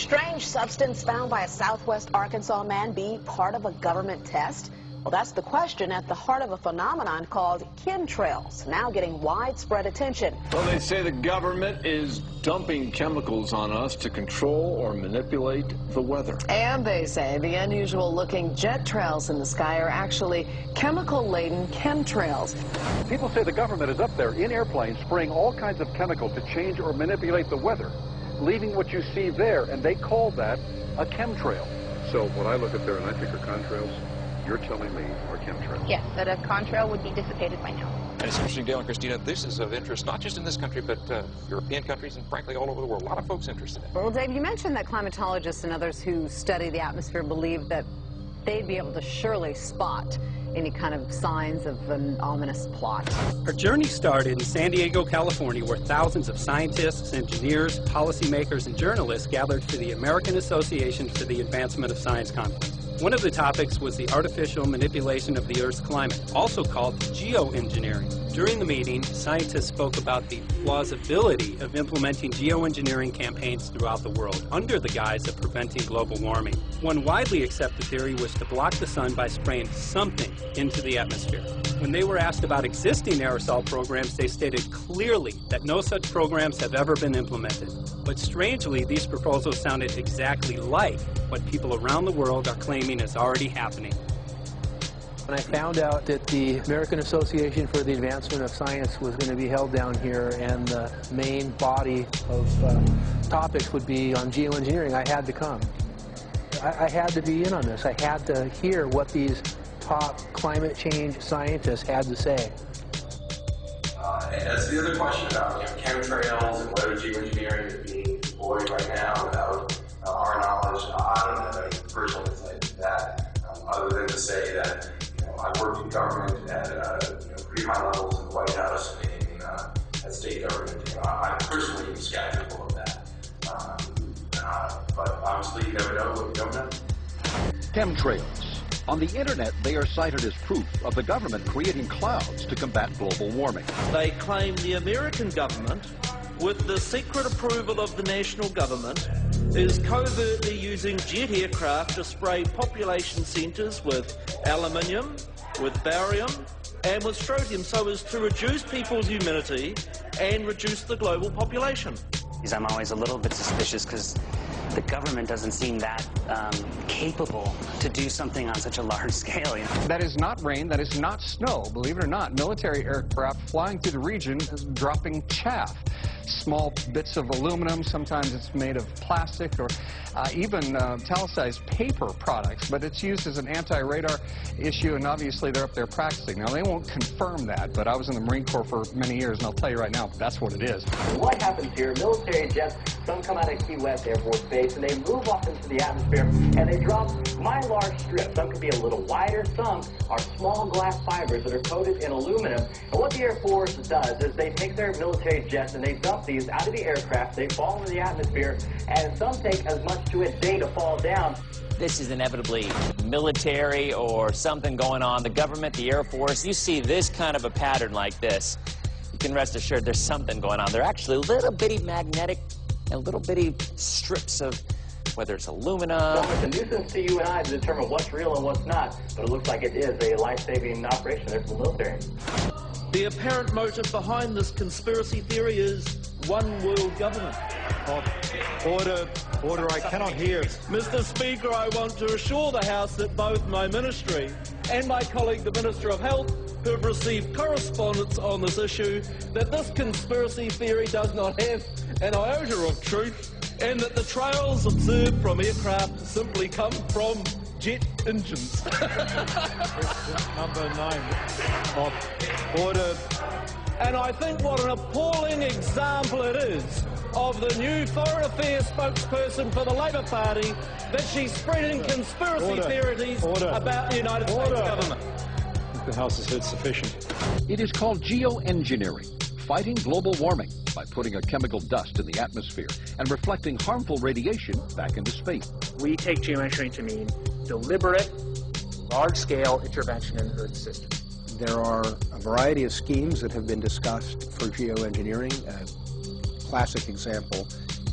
strange substance found by a Southwest Arkansas man be part of a government test? Well, that's the question at the heart of a phenomenon called chemtrails, now getting widespread attention. Well, they say the government is dumping chemicals on us to control or manipulate the weather. And they say the unusual-looking jet trails in the sky are actually chemical-laden chemtrails. People say the government is up there in airplanes spraying all kinds of chemicals to change or manipulate the weather, leaving what you see there, and they call that a chemtrail. So when I look up there and I think of contrails, you're telling me are chemtrails? Yes, that a contrail would be dissipated by now. And it's interesting, Dale and Christina, this is of interest not just in this country, but European countries and frankly all over the world. A lot of folks interested in it. Well, Dave, you mentioned that climatologists and others who study the atmosphere believe that they'd be able to surely spot any kind of signs of an ominous plot. Our journey started in San Diego, California, where thousands of scientists, engineers, policymakers, and journalists gathered for the American Association for the Advancement of Science Conference. One of the topics was the artificial manipulation of the Earth's climate, also called geoengineering. During the meeting, scientists spoke about the plausibility of implementing geoengineering campaigns throughout the world under the guise of preventing global warming. One widely accepted theory was to block the sun by spraying something into the atmosphere. When they were asked about existing aerosol programs, they stated clearly that no such programs have ever been implemented. But strangely, these proposals sounded exactly like what people around the world are claiming is already happening. When I found out that the American Association for the Advancement of Science was going to be held down here and the main body of topics would be on geoengineering, I had to come. I had to be in on this. I had to hear what these top climate change scientists had to say. And that's the other question about chemtrails and whether geoengineering is being deployed right now without our knowledge. I don't have any personal insight to that, other than to say that I worked in government at pretty high levels in the White House and at state government. I'm personally skeptical of that. But obviously you never know what you don't know. Chemtrails. On the internet, they are cited as proof of the government creating clouds to combat global warming. They claim the American government, with the secret approval of the national government, is covertly using jet aircraft to spray population centres with aluminium, with barium, and with strontium so as to reduce people's humidity and reduce the global population. I'm always a little bit suspicious because the government doesn't seem that capable to do something on such a large scale. That is not rain, that is not snow. Believe it or not, military aircraft flying through the region is dropping chaff. Small bits of aluminum, sometimes it's made of plastic or even talicized paper products, but it's used as an anti-radar issue, and obviously they're up there practicing. Now, they won't confirm that, but I was in the Marine Corps for many years, and I'll tell you right now, that's what it is. What happens here, military jets, some come out of Key West Air Force Base, and they move off into the atmosphere, and they drop mylar strips. Some could be a little wider, some are small glass fibers that are coated in aluminum. And what the Air Force does is they take their military jets and they dump these out of the aircraft, they fall into the atmosphere, and some take as much to a day to fall down. This is inevitably military or something going on. The government, the Air Force, you see this kind of a pattern like this, you can rest assured there's something going on. They're actually little bitty magnetic and little bitty strips of, whether it's aluminum. So it's a nuisance to you and I to determine what's real and what's not, but it looks like it is a life-saving operation there for the military. The apparent motive behind this conspiracy theory is one world government. Order, I cannot hear. Mr. Speaker, I want to assure the House that both my ministry and my colleague, the Minister of Health, who have received correspondence on this issue, that this conspiracy theory does not have an iota of truth, and that the trails observed from aircraft simply come from jet engines. Number 9 of order. And I think what an appalling example it is of the new Foreign Affairs spokesperson for the Labour Party that she's spreading conspiracy theories about the United States government. The House has heard sufficient. It is called geoengineering, fighting global warming by putting a chemical dust in the atmosphere and reflecting harmful radiation back into space. We take geoengineering to mean deliberate, large-scale intervention in the Earth system. There are a variety of schemes that have been discussed for geoengineering. A classic example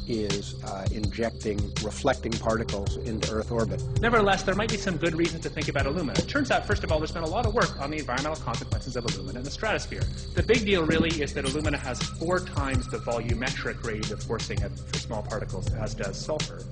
is injecting reflecting particles into Earth orbit. Nevertheless, there might be some good reasons to think about alumina. It turns out, first of all, there's been a lot of work on the environmental consequences of alumina in the stratosphere. The big deal really is that alumina has 4 times the volumetric rate of forcing for small particles as does sulfur.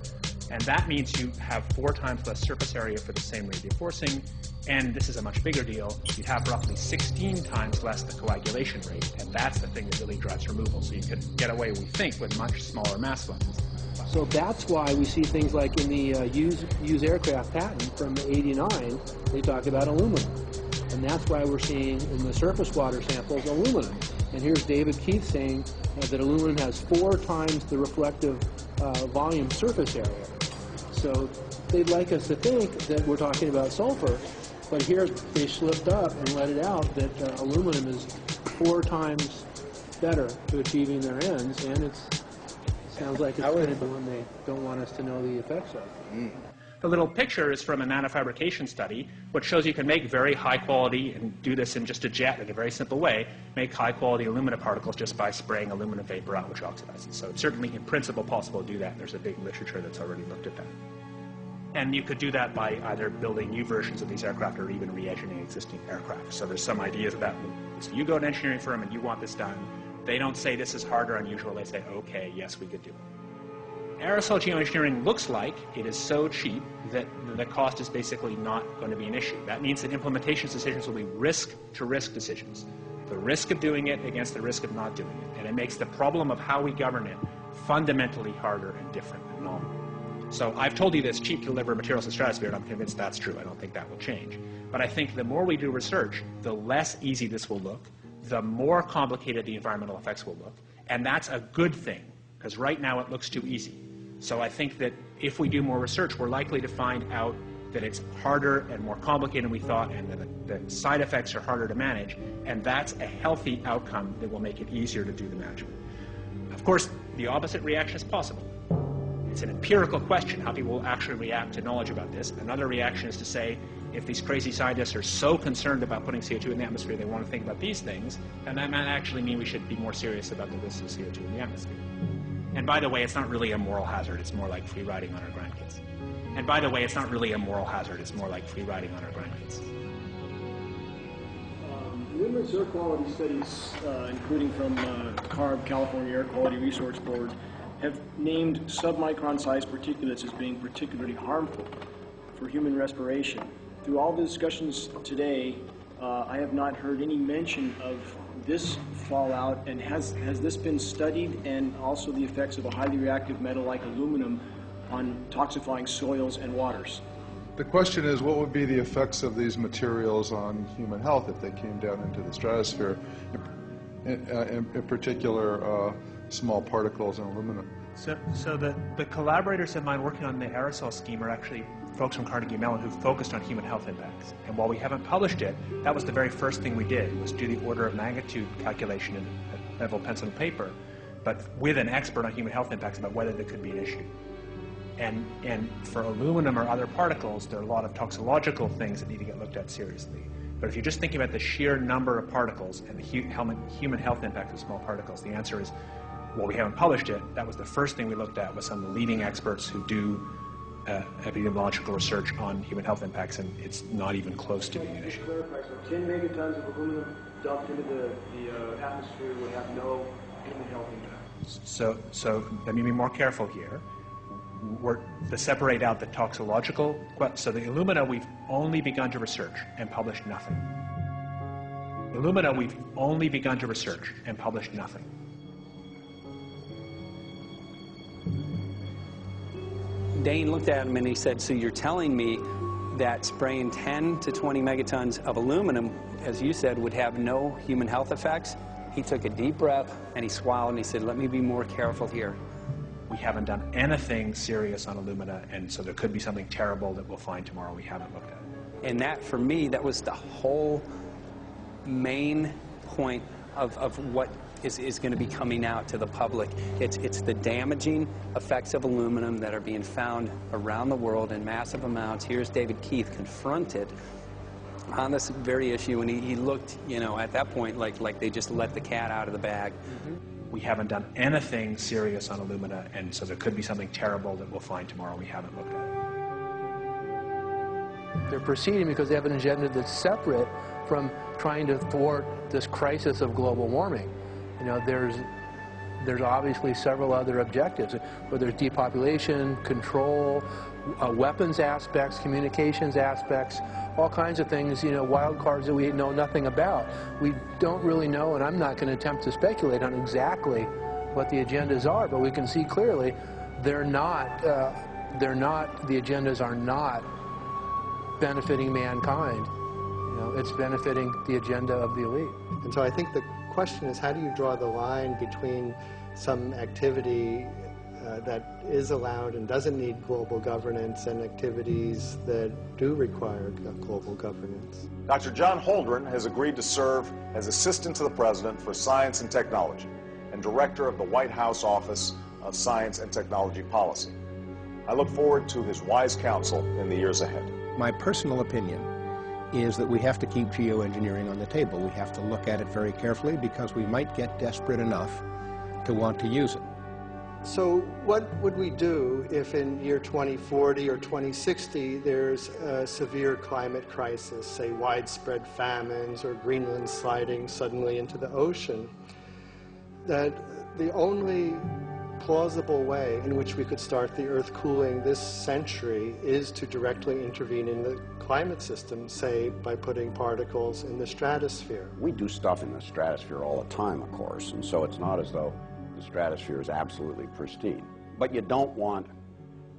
And that means you have 4 times less surface area for the same rate of forcing. And this is a much bigger deal. You'd have roughly 16 times less the coagulation rate. And that's the thing that really drives removal. So you could get away, we think, with much smaller mass fluxes. So that's why we see things like in the use aircraft patent from '89, they talk about aluminum. And that's why we're seeing in the surface water samples aluminum. And here's David Keith saying that aluminum has 4 times the reflective volume surface area. So they'd like us to think that we're talking about sulfur, but here they slipped up and let it out that aluminum is 4 times better to achieving their ends, and it sounds like it's kind of the one they don't want us to know the effects of. The little picture is from a nanofabrication study, which shows you can make very high quality, and do this in just a jet in a very simple way, make high quality alumina particles just by spraying aluminum vapor out, which oxidizes. So it's certainly in principle possible to do that, and there's a big literature that's already looked at that. And you could do that by either building new versions of these aircraft or even re-engineering existing aircraft. So there's some ideas of that. So you go to an engineering firm and you want this done. They don't say this is hard or unusual. They say, okay, yes, we could do it. Aerosol geoengineering looks like it is so cheap that the cost is basically not going to be an issue. That means that implementation decisions will be risk-to-risk decisions. The risk of doing it against the risk of not doing it. And it makes the problem of how we govern it fundamentally harder and different and novel. So I've told you that it's cheap to deliver materials to the stratosphere, and I'm convinced that's true. I don't think that will change. But I think the more we do research, the less easy this will look, the more complicated the environmental effects will look. And that's a good thing, because right now it looks too easy. So I think that if we do more research, we're likely to find out that it's harder and more complicated than we thought, and that the side effects are harder to manage. And that's a healthy outcome that will make it easier to do the management. Of course, the opposite reaction is possible. It's an empirical question, how people will actually react to knowledge about this. Another reaction is to say, if these crazy scientists are so concerned about putting CO2 in the atmosphere, they want to think about these things, then that might actually mean we should be more serious about the risks of CO2 in the atmosphere. And by the way, it's not really a moral hazard. It's more like free riding on our grandkids. And by the way, it's not really a moral hazard. It's more like free riding on our grandkids. Numerous air quality studies, including from CARB, California Air Quality Resource Board, have named submicron-sized particulates as being particularly harmful for human respiration. Through all the discussions today, I have not heard any mention of this fallout, and has this been studied, and also the effects of a highly reactive metal like aluminum on toxifying soils and waters? The question is, what would be the effects of these materials on human health if they came down into the stratosphere, in particular small particles and aluminum? So the collaborators of mine working on the aerosol scheme are actually folks from Carnegie Mellon who focused on human health impacts. And while we haven't published it, that was the very first thing we did, was do the order of magnitude calculation in level pencil and paper, but with an expert on human health impacts about whether there could be an issue. And for aluminum or other particles, there are a lot of toxicological things that need to get looked at seriously. But if you're just thinking about the sheer number of particles and the human health impact of small particles, the answer is, well, we haven't published it. That was the first thing we looked at with some of the leading experts who do epidemiological research on human health impacts, and it's not even close to being an issue. So 10 megatons of aluminum dumped into the atmosphere would have no human health impact. So let me be more careful here. To separate out the toxicological, so the alumina we've only begun to research and published nothing. Alumina we've only begun to research and published nothing. Dane looked at him and he said, so you're telling me that spraying 10 to 20 megatons of aluminum, as you said, would have no human health effects? He took a deep breath and he swallowed and he said, let me be more careful here. We haven't done anything serious on alumina, and so there could be something terrible that we'll find tomorrow we haven't looked at. And that, for me, that was the whole main point of what is going to be coming out to the public. It's the damaging effects of aluminum that are being found around the world in massive amounts. Here's David Keith confronted on this very issue, and he looked, you know, at that point like they just let the cat out of the bag. Mm-hmm. we haven't done anything serious on alumina, and so there could be something terrible that we'll find tomorrow we haven't looked at. They're proceeding because they have an agenda that's separate from trying to thwart this crisis of global warming. You know, there's obviously several other objectives, whether it's depopulation, control, weapons aspects, communications aspects, all kinds of things, you know, wild cards that we know nothing about. We don't really know, and I'm not going to attempt to speculate on exactly what the agendas are, but we can see clearly the agendas are not benefiting mankind. You know, it's benefiting the agenda of the elite. And so I think the question is, how do you draw the line between some activity that is allowed and doesn't need global governance and activities that do require global governance? Dr. John Holdren has agreed to serve as Assistant to the President for Science and Technology and Director of the White House Office of Science and Technology Policy. I look forward to his wise counsel in the years ahead. My personal opinion is that we have to keep geoengineering on the table. We have to look at it very carefully because we might get desperate enough to want to use it. So what would we do if in year 2040 or 2060 there's a severe climate crisis, say widespread famines or Greenland sliding suddenly into the ocean? That the only plausible way in which we could start the Earth cooling this century is to directly intervene in the climate system, say by putting particles in the stratosphere. We do stuff in the stratosphere all the time, of course, and so it's not as though the stratosphere is absolutely pristine. But you don't want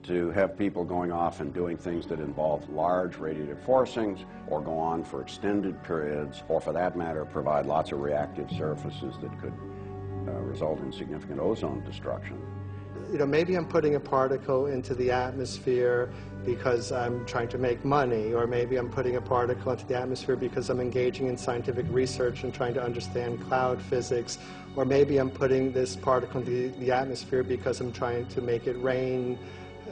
to have people going off and doing things that involve large radiative forcings or go on for extended periods, or for that matter provide lots of reactive surfaces that could result in significant ozone destruction. You know, maybe I'm putting a particle into the atmosphere because I'm trying to make money, or maybe I'm putting a particle into the atmosphere because I'm engaging in scientific research and trying to understand cloud physics, or maybe I'm putting this particle into the atmosphere because I'm trying to make it rain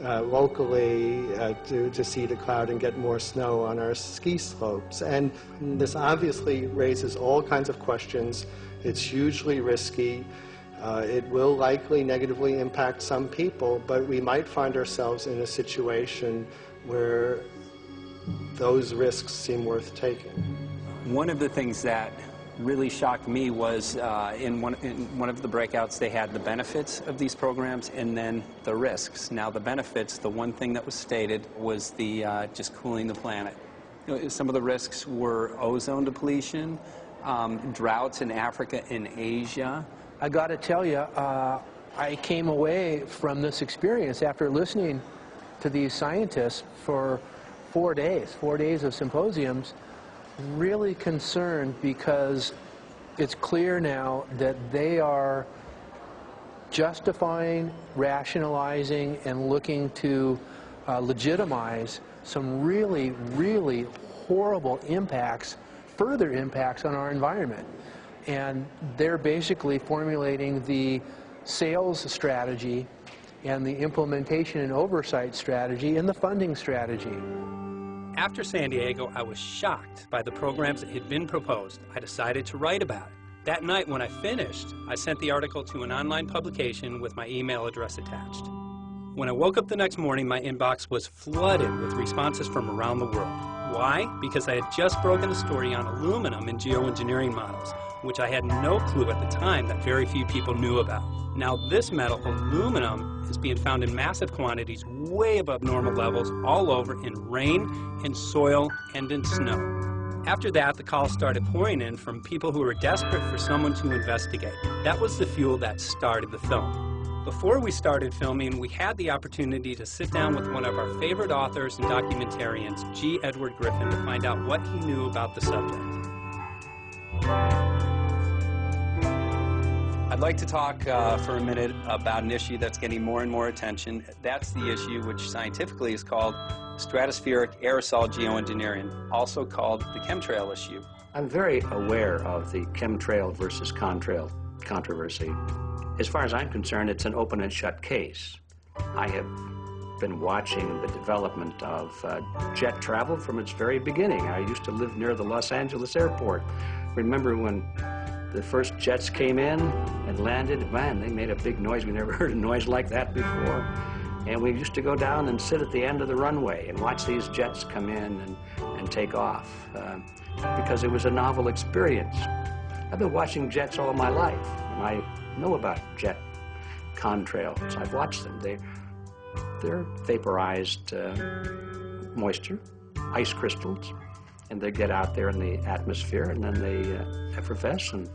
locally to seed a cloud and get more snow on our ski slopes. And this obviously raises all kinds of questions. It's hugely risky. It will likely negatively impact some people, but we might find ourselves in a situation where those risks seem worth taking. One of the things that really shocked me was in one of the breakouts they had the benefits of these programs and then the risks. Now the benefits, the one thing that was stated was the just cooling the planet. You know, some of the risks were ozone depletion, droughts in Africa and Asia. I got to tell you, I came away from this experience after listening to these scientists for 4 days of symposiums, really concerned because it's clear now that they are justifying, rationalizing, and looking to legitimize some really, really horrible impacts, further impacts on our environment. And they're basically formulating the sales strategy and the implementation and oversight strategy and the funding strategy. After San Diego, I was shocked by the programs that had been proposed. I decided to write about it. That night when I finished, I sent the article to an online publication with my email address attached. When I woke up the next morning, my inbox was flooded with responses from around the world. Why? Because I had just broken the story on aluminum in geoengineering models, which I had no clue at the time that very few people knew about. Now this metal, aluminum, is being found in massive quantities way above normal levels all over in rain, in soil, and in snow. After that, the calls started pouring in from people who were desperate for someone to investigate. That was the fuel that started the film. Before we started filming, we had the opportunity to sit down with one of our favorite authors and documentarians, G. Edward Griffin, to find out what he knew about the subject. I'd like to talk for a minute about an issue that's getting more and more attention. That's the issue which scientifically is called stratospheric aerosol geoengineering, also called the chemtrail issue. I'm very aware of the chemtrail versus contrail controversy. As far as I'm concerned, it's an open and shut case. I have been watching the development of jet travel from its very beginning. I used to live near the Los Angeles airport. Remember when the first jets came in and landed. Man, they made a big noise. We never heard a noise like that before. And we used to go down and sit at the end of the runway and watch these jets come in and take off because it was a novel experience. I've been watching jets all my life, and I know about jet contrails. I've watched them. They're vaporized moisture, ice crystals, and they get out there in the atmosphere, and then they effervesce and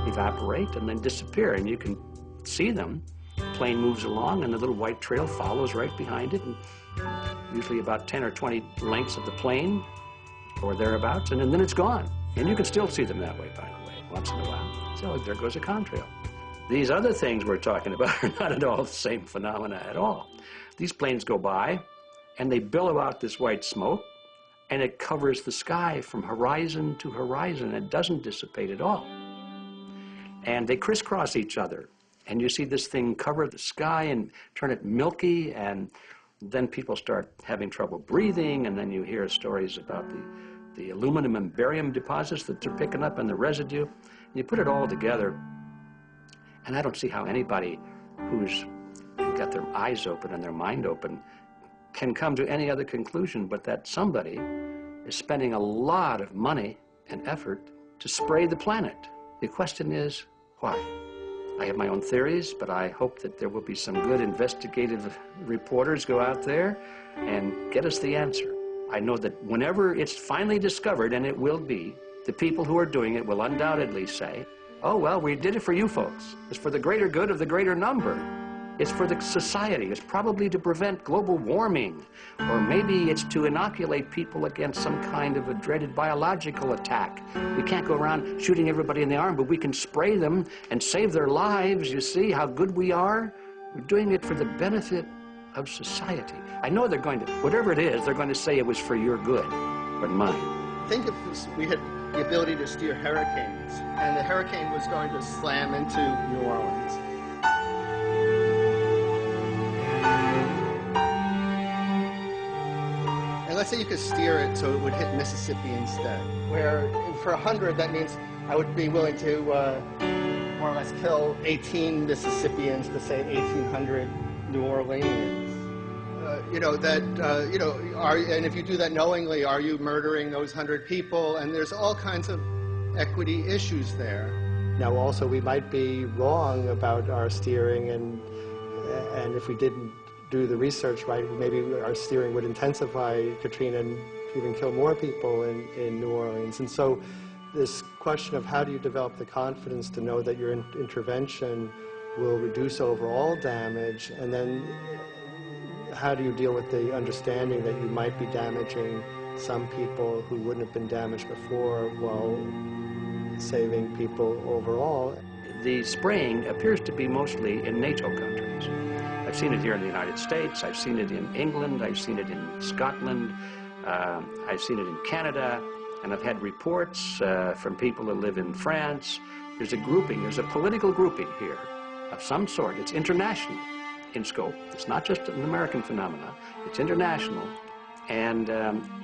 evaporate and then disappear, and you can see them. The plane moves along, and the little white trail follows right behind it, and usually about 10 or 20 lengths of the plane or thereabouts, and then it's gone. And you can still see them that way, by the way, once in a while. So there goes a contrail. These other things we're talking about are not at all the same phenomena at all. These planes go by, and they billow out this white smoke, and it covers the sky from horizon to horizon. It doesn't dissipate at all. And they crisscross each other. And you see this thing cover the sky and turn it milky, and then people start having trouble breathing, and then you hear stories about the aluminum and barium deposits that they're picking up and the residue. And you put it all together, and I don't see how anybody who's got their eyes open and their mind open can come to any other conclusion but that somebody is spending a lot of money and effort to spray the planet. The question is, why? I have my own theories, but I hope that there will be some good investigative reporters go out there and get us the answer. I know that whenever it's finally discovered, and it will be, the people who are doing it will undoubtedly say, oh, well, we did it for you folks. It's for the greater good of the greater number. It's for the society. It's probably to prevent global warming. Or maybe it's to inoculate people against some kind of a dreaded biological attack. We can't go around shooting everybody in the arm, but we can spray them and save their lives. You see how good we are? We're doing it for the benefit of society. I know they're going to, whatever it is, they're going to say it was for your good, but mine. Think if we had the ability to steer hurricanes, and the hurricane was going to slam into New Orleans. And let's say you could steer it so it would hit Mississippi instead, where for 100, that means I would be willing to more or less kill 18 Mississippians to save 1,800 New Orleanians. And if you do that knowingly, are you murdering those 100 people? And there's all kinds of equity issues there. Now, also, we might be wrong about our steering, and if we didn't do the research right, maybe our steering would intensify Katrina and even kill more people in New Orleans. And so this question of how do you develop the confidence to know that your intervention will reduce overall damage, and then how do you deal with the understanding that you might be damaging some people who wouldn't have been damaged before while saving people overall? The spraying appears to be mostly in NATO countries. I've seen it here in the United States, I've seen it in England, I've seen it in Scotland, I've seen it in Canada, and I've had reports from people who live in France. There's a grouping, there's a political grouping here of some sort. It's international in scope. It's not just an American phenomenon, it's international. And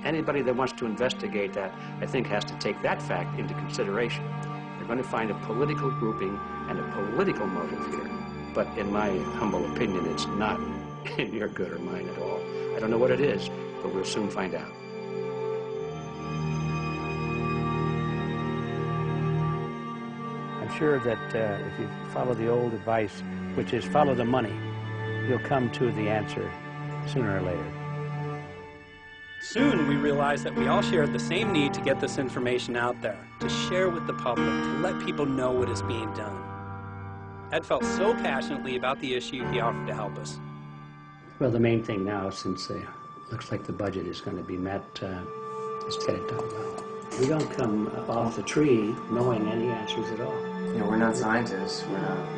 anybody that wants to investigate that, I think, has to take that fact into consideration. They're going to find a political grouping and a political motive here. But in my humble opinion, it's not in your good or mine at all. I don't know what it is, but we'll soon find out. I'm sure that if you follow the old advice, which is follow the money, you'll come to the answer sooner or later. Soon we realized that we all shared the same need to get this information out there, to share with the public, to let people know what is being done. Ed felt so passionately about the issue, he offered to help us. Well, the main thing now, since it looks like the budget is going to be met, is to get it done well. We don't come off the tree knowing any answers at all. You know, we're not scientists.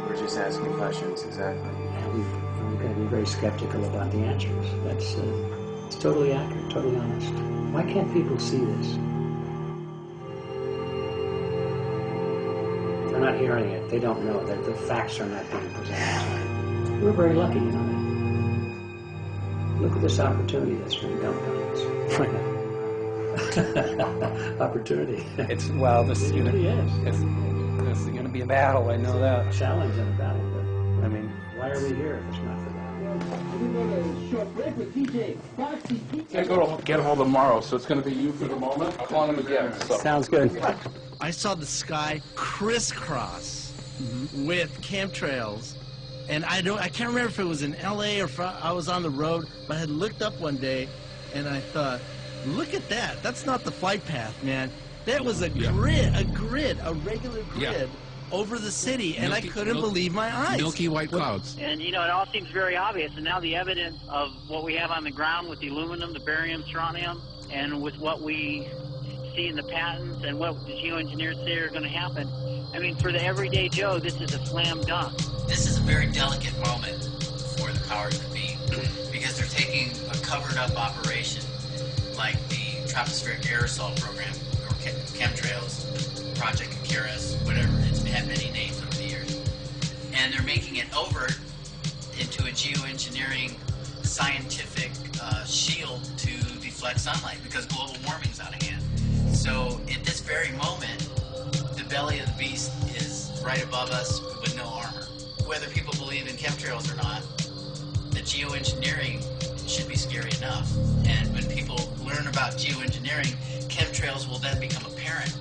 We're just asking questions, exactly. And we've got to be very skeptical about the answers. That's it's totally accurate, totally honest. Why can't people see this? They're not hearing it. They don't know that the facts are not being presented. We're very lucky, you know that. Look at this opportunity that's been dumped on us. Opportunity. It's, well, this it really is. This is going to be a battle, I know that. Challenge and a battle, but I mean, why are we here if it's not for that? I go to get hold of Morrow, so it's going to be you for the moment. I'll call him again. So. Sounds good. I saw the sky crisscross with chemtrails, and I can't remember if it was in LA or if I was on the road, but I had looked up one day, and I thought, look at that. That's not the flight path, man. That was a grid, a regular grid over the city, and I couldn't believe my eyes. Milky white clouds. And, you know, it all seems very obvious, and now the evidence of what we have on the ground with the aluminum, the barium, strontium, and with what we see in the patents and what the geoengineers say are going to happen, I mean, for the everyday Joe, this is a slam dunk. This is a very delicate moment for the powers that be, because they're taking a covered-up operation like the tropospheric aerosol program, or chemtrails, Project Icarus, whatever, it's had many names over the years, and they're making it over into a geoengineering scientific shield to deflect sunlight because global warming's out of hand. So at this very moment, the belly of the beast is right above us with no armor. Whether people believe in chemtrails or not, the geoengineering should be scary enough. And when people learn about geoengineering, chemtrails will then become apparent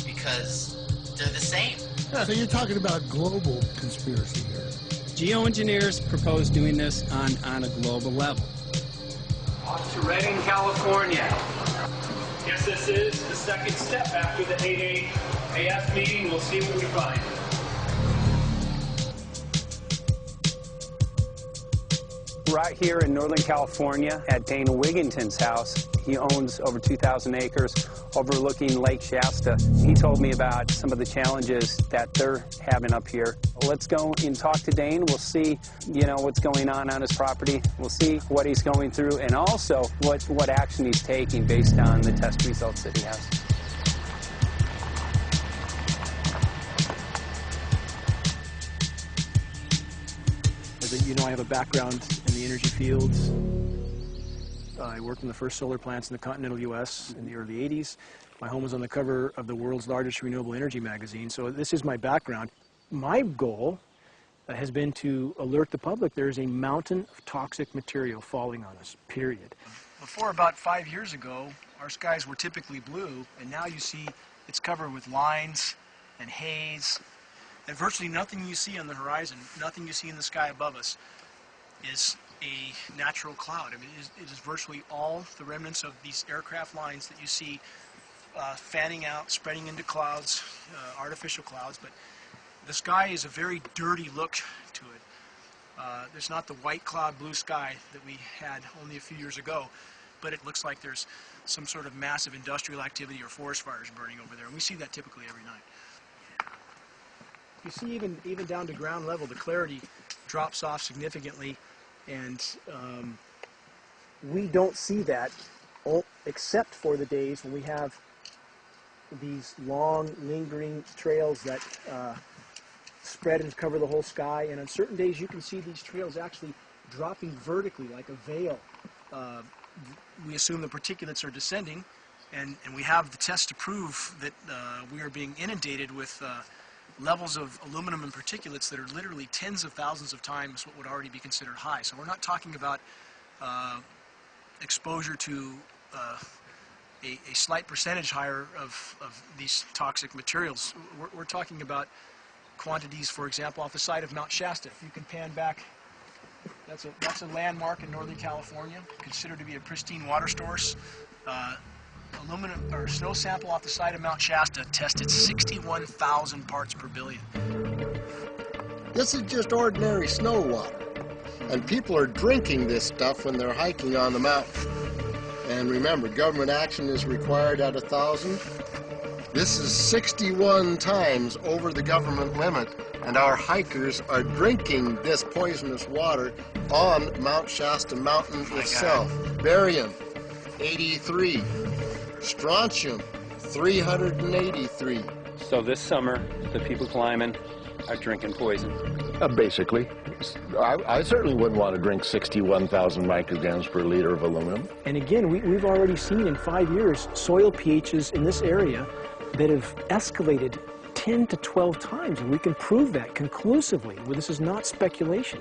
because they're the same. So you're talking about global conspiracy here. Geoengineers propose doing this on a global level. Off to Redding, California. Guess this is the second step after the 8 AF meeting. We'll see what we find. Right here in Northern California at Dana Wigginton's house. He owns over 2,000 acres overlooking Lake Shasta. He told me about some of the challenges that they're having up here. Let's go and talk to Dane. We'll see, you know, what's going on his property. We'll see what he's going through and also what action he's taking based on the test results that he has. You know, I have a background in the energy fields. I worked in the first solar plants in the continental U.S. in the early 80s. My home was on the cover of the world's largest renewable energy magazine, so this is my background. My goal has been to alert the public there is a mountain of toxic material falling on us, period. Before about 5 years ago, our skies were typically blue, and now you see it's covered with lines and haze. And virtually nothing you see on the horizon, nothing you see in the sky above us is a natural cloud. I mean, it is virtually all the remnants of these aircraft lines that you see fanning out, spreading into clouds, artificial clouds. But the sky is a very dirty look to it. There's not the white cloud blue sky that we had only a few years ago, but it looks like there's some sort of massive industrial activity or forest fires burning over there. And we see that typically every night. You see, even down to ground level, the clarity drops off significantly, and we don't see that except for the days when we have these long, lingering trails that spread and cover the whole sky. And on certain days, you can see these trails actually dropping vertically like a veil. We assume the particulates are descending, and we have the tests to prove that we are being inundated with levels of aluminum and particulates that are literally tens of thousands of times what would already be considered high. So we're not talking about exposure to a slight percentage higher of these toxic materials. We're talking about quantities, for example, off the side of Mount Shasta. If you can pan back, that's a landmark in Northern California, considered to be a pristine water source. Aluminum or snow sample off the side of Mount Shasta tested 61,000 parts per billion. This is just ordinary snow water, and people are drinking this stuff when they're hiking on the mountain. And remember, government action is required at 1,000. This is 61 times over the government limit, and our hikers are drinking this poisonous water on Mount Shasta Mountain itself. Barium, 83. Strontium, 383. So this summer, the people climbing are drinking poison. Basically. I certainly wouldn't want to drink 61,000 micrograms per liter of aluminum. And again, we've already seen in 5 years soil pHs in this area that have escalated 10 to 12 times, and we can prove that conclusively. Well, this is not speculation.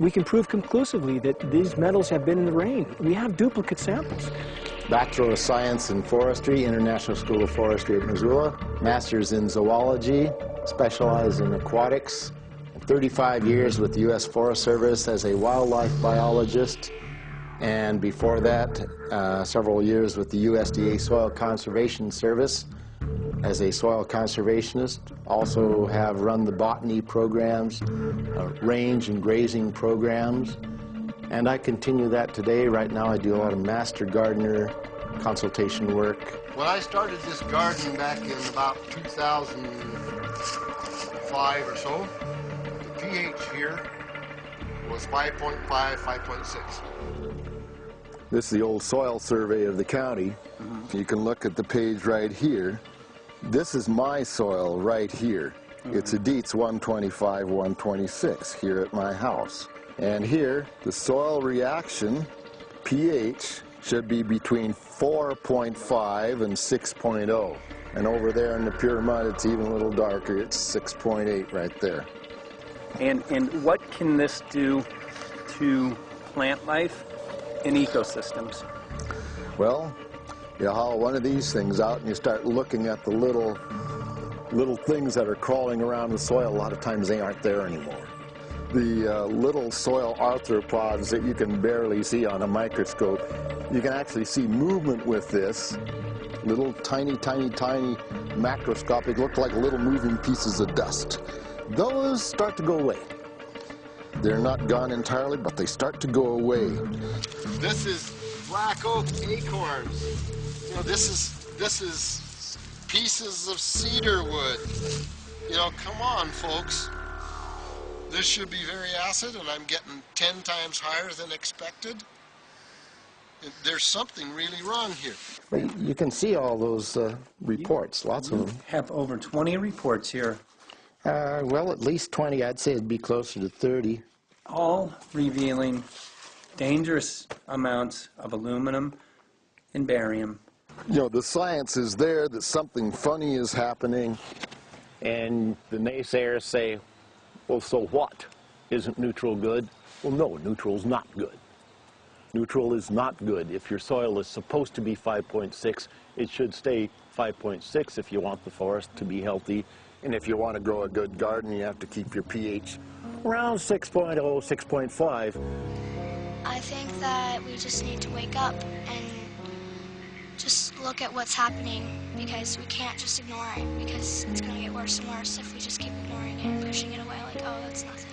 We can prove conclusively that these metals have been in the rain. We have duplicate samples. Bachelor of Science in Forestry, International School of Forestry at Missoula. Master's in Zoology, specialized in aquatics. 35 years with the U.S. Forest Service as a wildlife biologist. And before that, several years with the USDA Soil Conservation Service as a soil conservationist. Also have run the botany programs, range and grazing programs. And I continue that today. Right now I do a lot of master gardener consultation work. When I started this garden back in about 2005 or so, the pH here was 5.5, 5.6. This is the old soil survey of the county. You can look at the page right here. This is my soil right here. It's a Dietz 125, 126 here at my house. And here, the soil reaction pH should be between 4.5 and 6.0. And over there in the pure mud, it's even a little darker. It's 6.8 right there. And what can this do to plant life in ecosystems? Well, you haul one of these things out and you start looking at the little things that are crawling around the soil. A lot of times they aren't there anymore. The little soil arthropods that you can barely see on a microscope, you can actually see movement with this. Little tiny, tiny, tiny macroscopic, look like little moving pieces of dust. Those start to go away. They're not gone entirely, but they start to go away. This is black oak acorns. You know, this is pieces of cedar wood. You know, come on, folks. This should be very acid, and I'm getting 10 times higher than expected. There's something really wrong here. But you can see all those reports, lots of them. Have over 20 reports here. Well, at least 20. I'd say it'd be closer to 30. All revealing dangerous amounts of aluminum and barium. You know, the science is there that something funny is happening. And the naysayers say, well, so what? Isn't neutral good? Well, no, neutral's not good. Neutral is not good. If your soil is supposed to be 5.6, it should stay 5.6 if you want the forest to be healthy. And if you want to grow a good garden, you have to keep your pH around 6.0, 6.5. I think that we just need to wake up and just look at what's happening, because we can't just ignore it, because it's going to get worse and worse if we just keep ignoring it and pushing it away like, oh, that's nothing.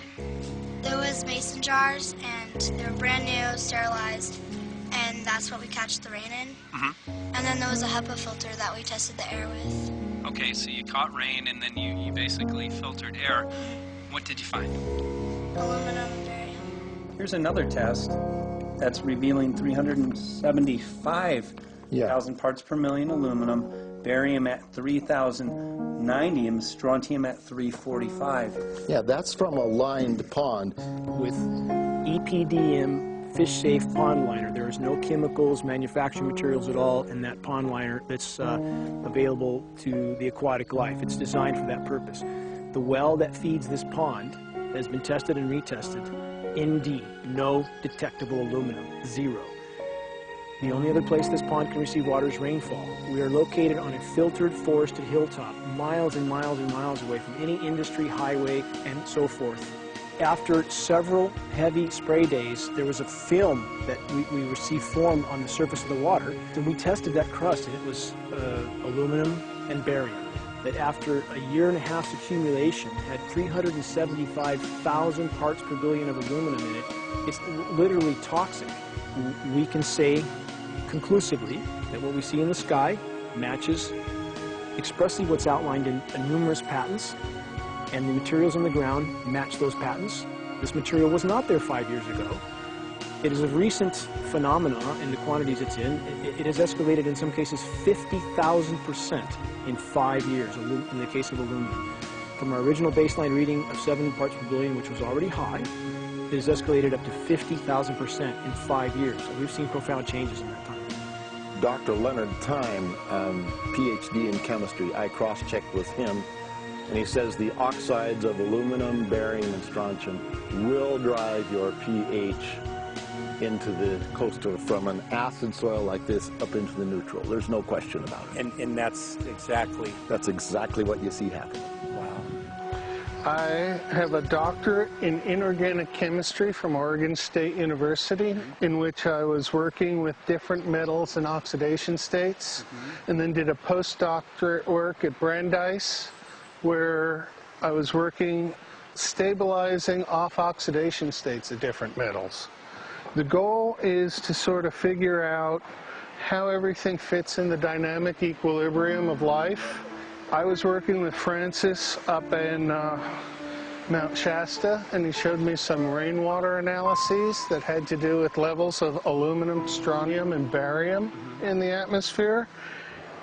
There was mason jars, and they were brand new, sterilized, and that's what we catch the rain in. And then there was a HEPA filter that we tested the air with. Okay, so you caught rain and then you basically filtered air. What did you find? Aluminum and barium. Here's another test that's revealing 375,000 parts per million aluminum, barium at 3,090, and strontium at 345. Yeah, that's from a lined pond with EPDM fish-safe pond liner. There is no chemicals, manufacturing materials at all in that pond liner that's available to the aquatic life. It's designed for that purpose. The well that feeds this pond has been tested and retested. ND, no detectable aluminum, 0. The only other place this pond can receive water is rainfall. We are located on a filtered, forested hilltop, miles and miles and miles away from any industry, highway, and so forth. After several heavy spray days, there was a film that we received formed on the surface of the water, and we tested that crust, and it was aluminum and barium. That after a year and a half's accumulation had 375,000 parts per billion of aluminum in it. It's literally toxic. We can say conclusively that what we see in the sky matches expressly what's outlined in numerous patents, and the materials on the ground match those patents. This material was not there 5 years ago. It is a recent phenomenon in the quantities it's in. It has escalated in some cases 50,000% in 5 years in the case of aluminum. From our original baseline reading of 7 parts per billion, which was already high, it has escalated up to 50,000% in 5 years. So we've seen profound changes in that time. Dr. Leonard Time, PhD in chemistry, I cross-checked with him And he says the oxides of aluminum, barium, and strontium will drive your pH into the coastal, from an acid soil like this up into the neutral. There's no question about it. And that's exactly... That's exactly what you see happening. Wow. I have a doctorate in inorganic chemistry from Oregon State University, in which I was working with different metals and oxidation states, and then did a postdoctorate work at Brandeis, where I was working stabilizing off-oxidation states of different metals. The goal is to sort of figure out how everything fits in the dynamic equilibrium of life. I was working with Francis up in Mount Shasta, and he showed me some rainwater analyses that had to do with levels of aluminum, strontium, and barium in the atmosphere.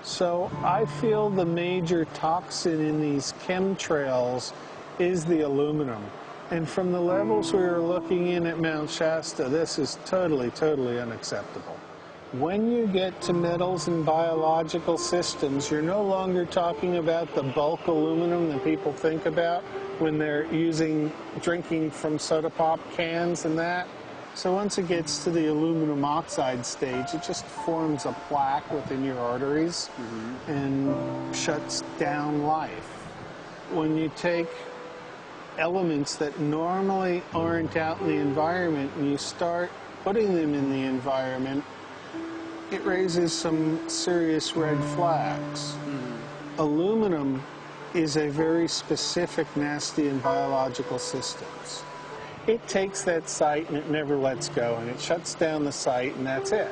So I feel the major toxin in these chemtrails is the aluminum. And from the levels we were looking in at Mount Shasta, this is totally, totally unacceptable. When you get to metals and biological systems, you're no longer talking about the bulk aluminum that people think about when they're drinking from soda pop cans and that. So once it gets to the aluminum oxide stage, it just forms a plaque within your arteries and shuts down life. When you take elements that normally aren't out in the environment and you start putting them in the environment, it raises some serious red flags. Aluminum is a very specific, nasty and biological systems. It takes that site and it never lets go, and it shuts down the site, and that's it.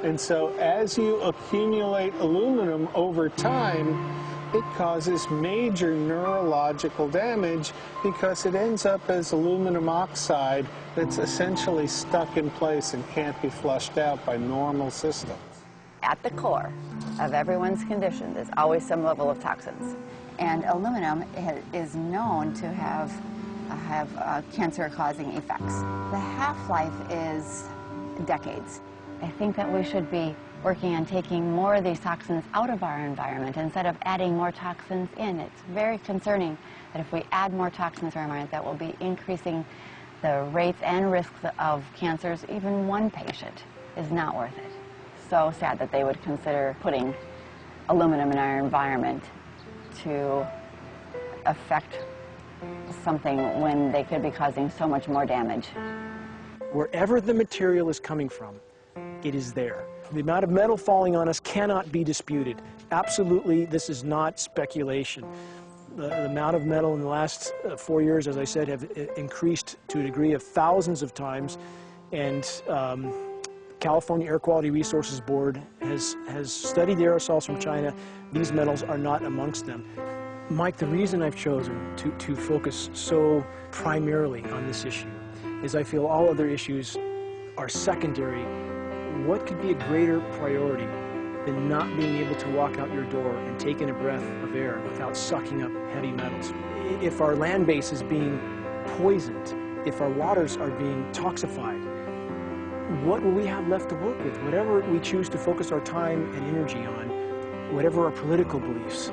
And so as you accumulate aluminum over time, it causes major neurological damage because it ends up as aluminum oxide that's essentially stuck in place and can't be flushed out by normal systems. At the core of everyone's condition, there's always some level of toxins. And aluminum is known to have cancer-causing effects. The half-life is decades. I think that we should be working on taking more of these toxins out of our environment instead of adding more toxins in. It's very concerning that if we add more toxins to our environment, that will be increasing the rates and risks of cancers. Even one patient is not worth it. So sad that they would consider putting aluminum in our environment to affect something when they could be causing so much more damage. Wherever the material is coming from, it is there. The amount of metal falling on us cannot be disputed. Absolutely, this is not speculation. The amount of metal in the last 4 years, as I said, have increased to a degree of thousands of times, and California Air Quality Resources Board has studied the aerosols from China. These metals are not amongst them. Mike, the reason I've chosen to focus so primarily on this issue is I feel all other issues are secondary. What could be a greater priority than not being able to walk out your door and take in a breath of air without sucking up heavy metals? If our land base is being poisoned, if our waters are being toxified, what will we have left to work with? Whatever we choose to focus our time and energy on, whatever our political beliefs,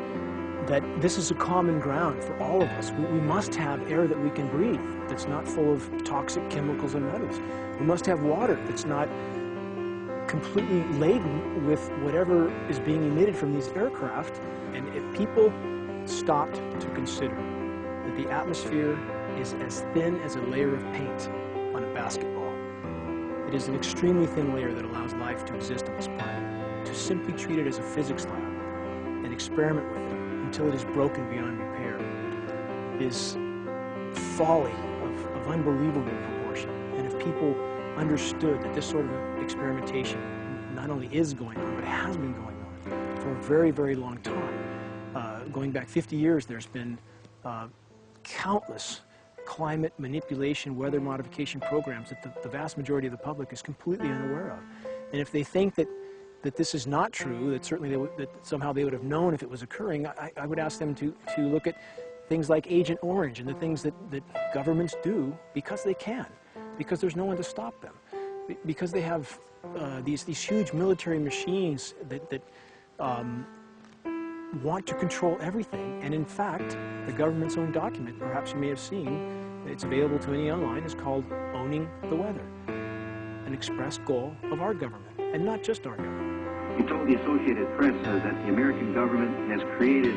that this is a common ground for all of us. We must have air that we can breathe that's not full of toxic chemicals and metals. We must have water that's not completely laden with whatever is being emitted from these aircraft. And if people stopped to consider that the atmosphere is as thin as a layer of paint on a basketball, it is an extremely thin layer that allows life to exist on this planet. To simply treat it as a physics lab and experiment with it until it is broken beyond repair is folly of unbelievable proportion. And if people understood that this sort of experimentation not only is going on, but has been going on for a very, very long time. Going back 50 years, there's been countless climate manipulation, weather modification programs that the vast majority of the public is completely unaware of. And if they think that this is not true, that certainly that somehow they would have known if it was occurring, I would ask them to look at things like Agent Orange and the things that governments do because they can, because there's no one to stop them, because they have these huge military machines that want to control everything. And in fact, the government's own document, perhaps you may have seen, it's available to any online, is called Owning the Weather, an express goal of our government, and not just our government. He told the Associated Press that the American government has created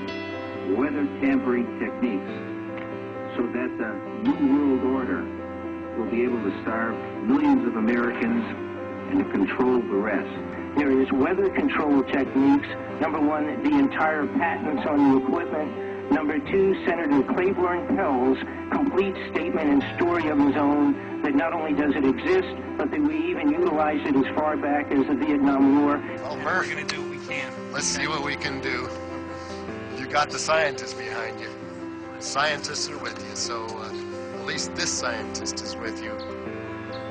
weather tampering techniques so that the New World Order will be able to starve millions of Americans and to control the rest. There is weather control techniques. Number one, the entire patents on the equipment. Number two, Senator Claiborne Pell's complete statement and story of his own that not only does it exist, but that we even utilized it as far back as the Vietnam War. Well, Murph, we're going to do what we can. Let's see what we can do. You got the scientists behind you. Scientists are with you, so at least this scientist is with you.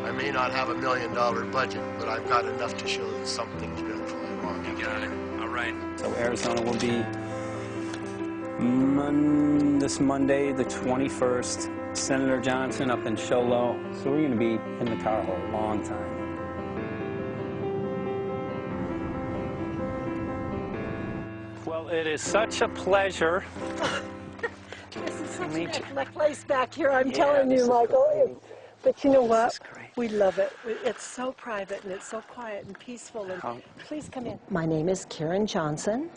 I may not have $1 million budget, but I've got enough to show that something's dreadfully wrong. You got it. All right. So Arizona will be this Monday, the 21st. Senator Johnson up in Show Low. So we're going to be in the car hole a long time. Well, it is such a pleasure. This is such a place back here, I'm telling you, Michael. But you know what? We love it. It's so private and it's so quiet and peaceful. And please come in. My name is Karen Johnson.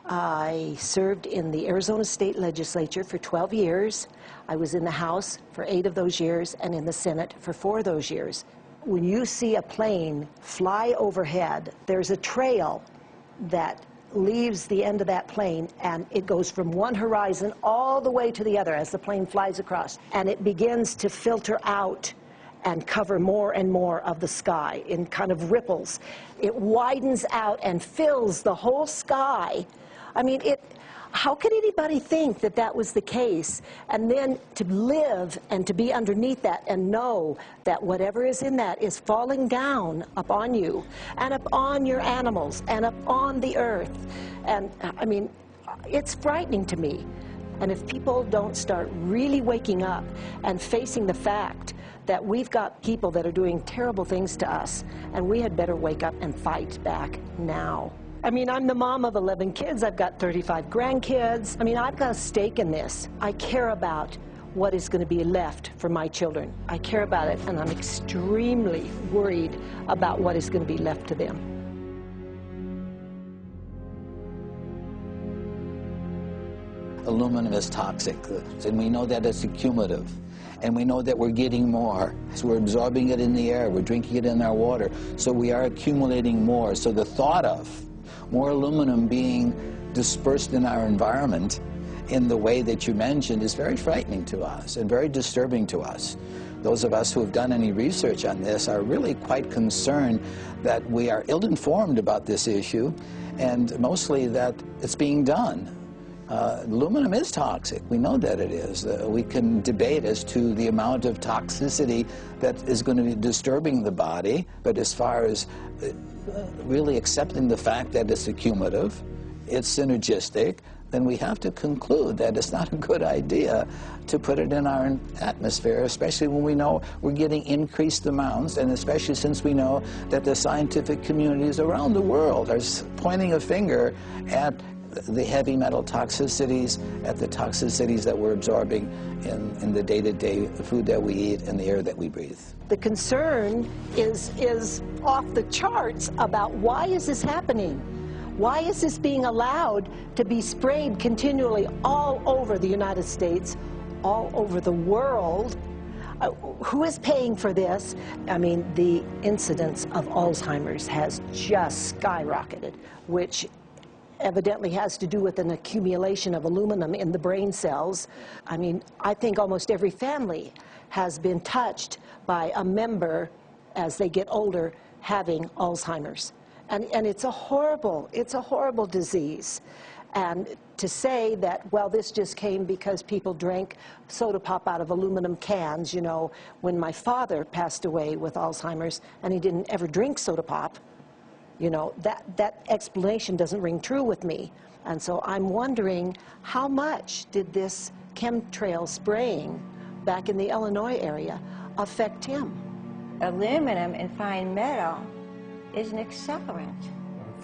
I served in the Arizona State Legislature for 12 years. I was in the House for 8 of those years and in the Senate for 4 of those years. When you see a plane fly overhead, there's a trail that leaves the end of that plane, and it goes from one horizon all the way to the other as the plane flies across, and it begins to filter out and cover more and more of the sky in kind of ripples. It widens out and fills the whole sky. I mean, how could anybody think that that was the case? And then to live and to be underneath that and know that whatever is in that is falling down upon you and upon your animals and upon the earth. And I mean, it's frightening to me. And if people don't start really waking up and facing the fact that we've got people that are doing terrible things to us, and we had better wake up and fight back now. I mean, I'm the mom of 11 kids. I've got 35 grandkids. I mean, I've got a stake in this. I care about what is going to be left for my children. I care about it, and I'm extremely worried about what is going to be left to them. Aluminum is toxic, and we know that it's accumulative. And we know that we're getting more. So we're absorbing it in the air, we're drinking it in our water, so we are accumulating more. So the thought of more aluminum being dispersed in our environment in the way that you mentioned is very frightening to us and very disturbing to us. Those of us who have done any research on this are really quite concerned that we are ill-informed about this issue, and mostly that it's being done. Aluminum is toxic. We know that it is. We can debate as to the amount of toxicity that is going to be disturbing the body, but as far as really accepting the fact that it's accumulative, it's synergistic, then we have to conclude that it's not a good idea to put it in our atmosphere, especially when we know we're getting increased amounts, and especially since we know that the scientific communities around the world are pointing a finger at the heavy metal toxicities, at the toxicities that we're absorbing in the day-to-day food that we eat and the air that we breathe. The concern is off the charts about why is this happening? Why is this being allowed to be sprayed continually all over the United States, all over the world? Who is paying for this? I mean, the incidence of Alzheimer's has just skyrocketed, which evidently has to do with an accumulation of aluminum in the brain cells. I mean, I think almost every family has been touched by a member as they get older having Alzheimer's. And it's a horrible disease. And to say that, well, this just came because people drank soda pop out of aluminum cans, you know, when my father passed away with Alzheimer's and he didn't ever drink soda pop, you know, that explanation doesn't ring true with me. And so I'm wondering, how much did this chemtrail spraying back in the Illinois area affect him? Aluminum and fine metal is an accelerant.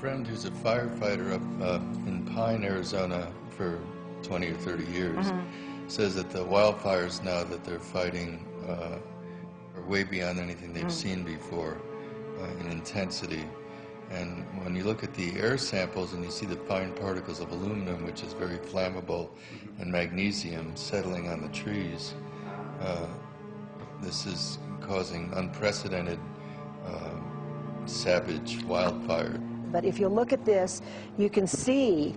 friend who's a firefighter up in Pine, Arizona for 20 or 30 years. Says that the wildfires now that they're fighting are way beyond anything they've seen before in intensity. And when you look at the air samples and you see the fine particles of aluminum, which is very flammable, and magnesium settling on the trees, this is causing unprecedented savage wildfire. But if you look at this, you can see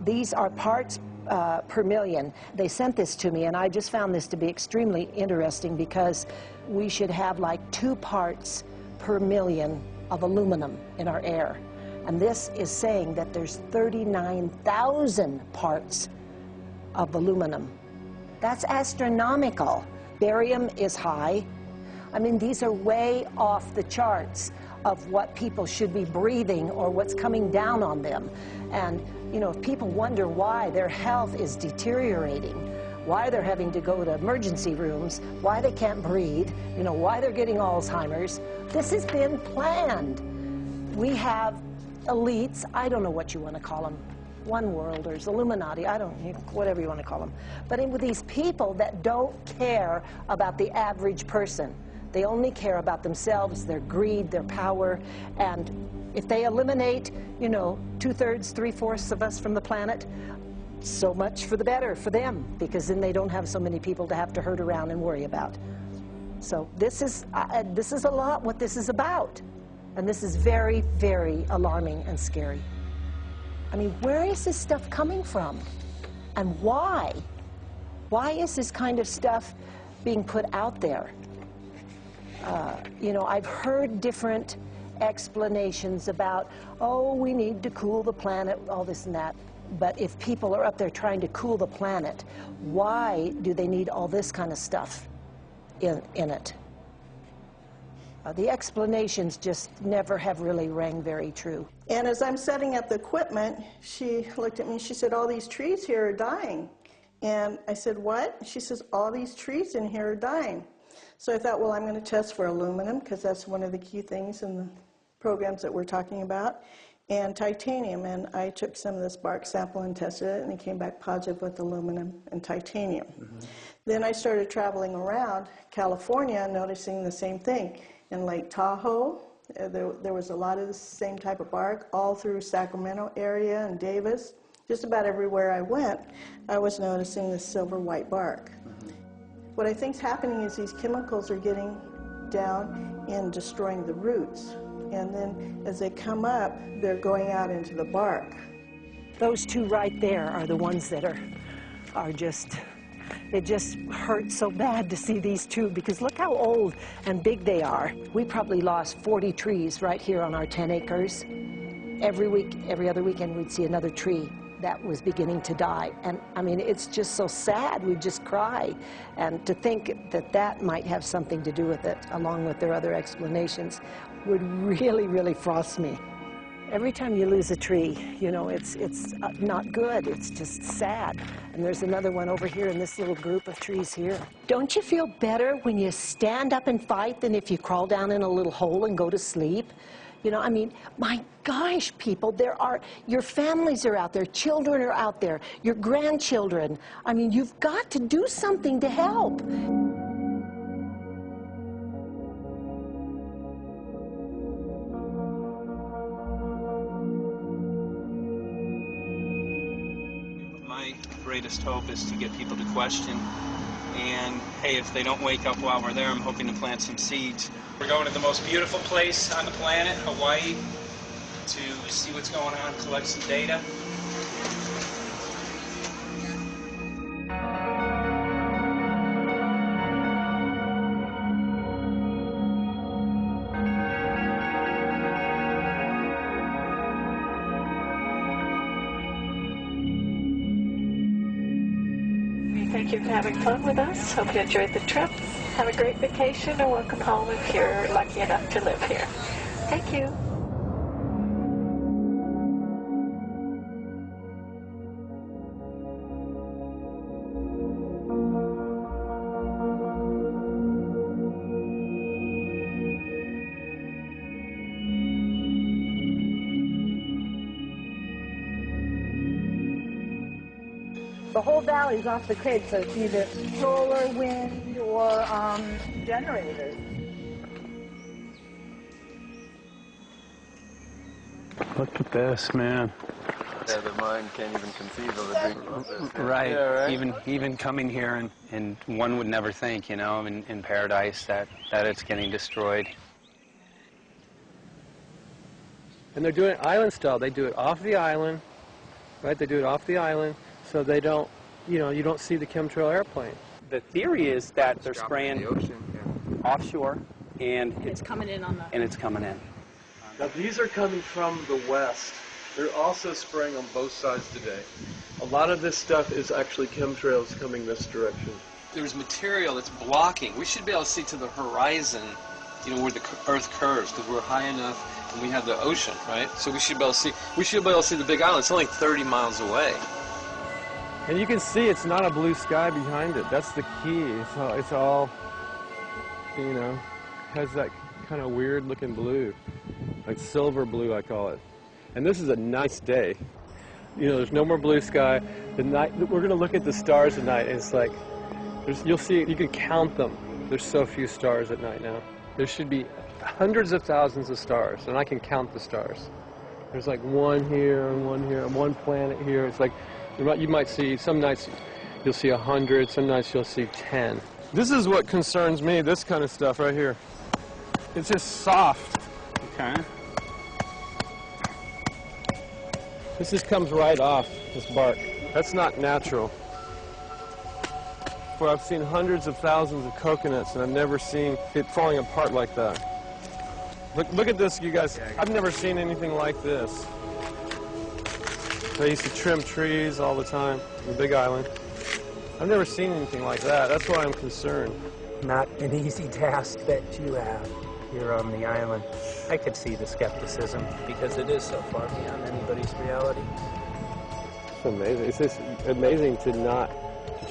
these are parts per million. They sent this to me, and I just found this to be extremely interesting because we should have like 2 parts per million of aluminum in our air. And this is saying that there's 39,000 parts of aluminum. That's astronomical. Barium is high. I mean, these are way off the charts of what people should be breathing or what's coming down on them. And, you know, if people wonder why their health is deteriorating, why they're having to go to emergency rooms, why they can't breathe, you know, why they're getting Alzheimer's, this has been planned. We have elites, I don't know what you want to call them, one worlders, Illuminati, I don't, whatever you want to call them. But with these people that don't care about the average person. They only care about themselves, their greed, their power, and if they eliminate, you know, 2/3, 3/4 of us from the planet, so much for the better for them, because then they don't have so many people to have to herd around and worry about. So this is a lot what this is about, and this is very, very alarming and scary. I mean, where is this stuff coming from, and why? Why is this kind of stuff being put out there? You know, I've heard different explanations about, oh, we need to cool the planet, all this and that. But if people are up there trying to cool the planet, why do they need all this kind of stuff in it? The explanations just never have really rang very true. And as I'm setting up the equipment, she looked at me, she said, all these trees here are dying. And I said, what? She says, all these trees in here are dying. So I thought, well, I'm going to test for aluminum, because that's one of the key things in the programs that we're talking about, and titanium. And I took some of this bark sample and tested it, and it came back positive with aluminum and titanium. Then I started traveling around California, noticing the same thing. In Lake Tahoe, there was a lot of the same type of bark, all through Sacramento area and Davis. Just about everywhere I went, I was noticing this silver white bark. What I think is happening is these chemicals are getting down and destroying the roots. And then as they come up, they're going out into the bark. Those 2 right there are the ones that are just, it just hurts so bad to see these 2, because look how old and big they are. We probably lost 40 trees right here on our 10 acres. Every week, every other weekend, we'd see another tree that was beginning to die. And I mean, it's just so sad, we just cry. And to think that that might have something to do with it, along with their other explanations, would really, really frost me. Every time you lose a tree, you know, it's not good, it's just sad. And there's another one over here in this little group of trees here. Don't you feel better when you stand up and fight than if you crawl down in a little hole and go to sleep? You know, I mean, my gosh, people, your families are out there, children are out there, your grandchildren. I mean, you've got to do something to help. My greatest hope is to get people to question. And, hey, if they don't wake up while we're there, I'm hoping to plant some seeds. We're going to the most beautiful place on the planet, Hawaii, to see what's going on, collect some data. Thank you for having fun with us. Hope you enjoyed the trip. Have a great vacation and welcome home if you're lucky enough to live here. Thank you. The whole valley's off the grid, so it's either solar, wind, or generators. Look at this, man. Yeah, the mind can't even conceive of it being like this. Right. Yeah, right. Even coming here, and one would never think, you know, in paradise that it's getting destroyed. And they're doing it island style. They do it off the island, right? They do it off the island, so they don't, you know, you don't see the chemtrail airplane. The theory is that they're spraying offshore, and it's coming in on the... And it's coming in. Now these are coming from the west. They're also spraying on both sides today. A lot of this stuff is actually chemtrails coming this direction. There's material that's blocking. We should be able to see to the horizon, you know, where the Earth curves, because we're high enough and we have the ocean, right? So we should be able to see. We should be able to see the Big Island. It's only 30 miles away. And you can see it's not a blue sky behind it. That's the key. It's all, you know, has that kind of weird looking blue, like silver blue, I call it. And this is a nice day. You know, there's no more blue sky. The night, we're going to look at the stars at night, and it's like, you'll see, you can count them. There's so few stars at night now. There should be hundreds of thousands of stars, and I can count the stars. There's like one here, and one planet here. It's like, you might see, some nights you'll see 100, some nights you'll see 10. This is what concerns me, this kind of stuff right here. It's just soft. Okay. This just comes right off, this bark. That's not natural. For I've seen hundreds of thousands of coconuts, and I've never seen it falling apart like that. Look at this, you guys. I've never seen anything like this. I used to trim trees all the time in the Big Island. I've never seen anything like that. That's why I'm concerned. Not an easy task that you have here on the island. I could see the skepticism because it is so far beyond anybody's reality. It's amazing. It's just amazing to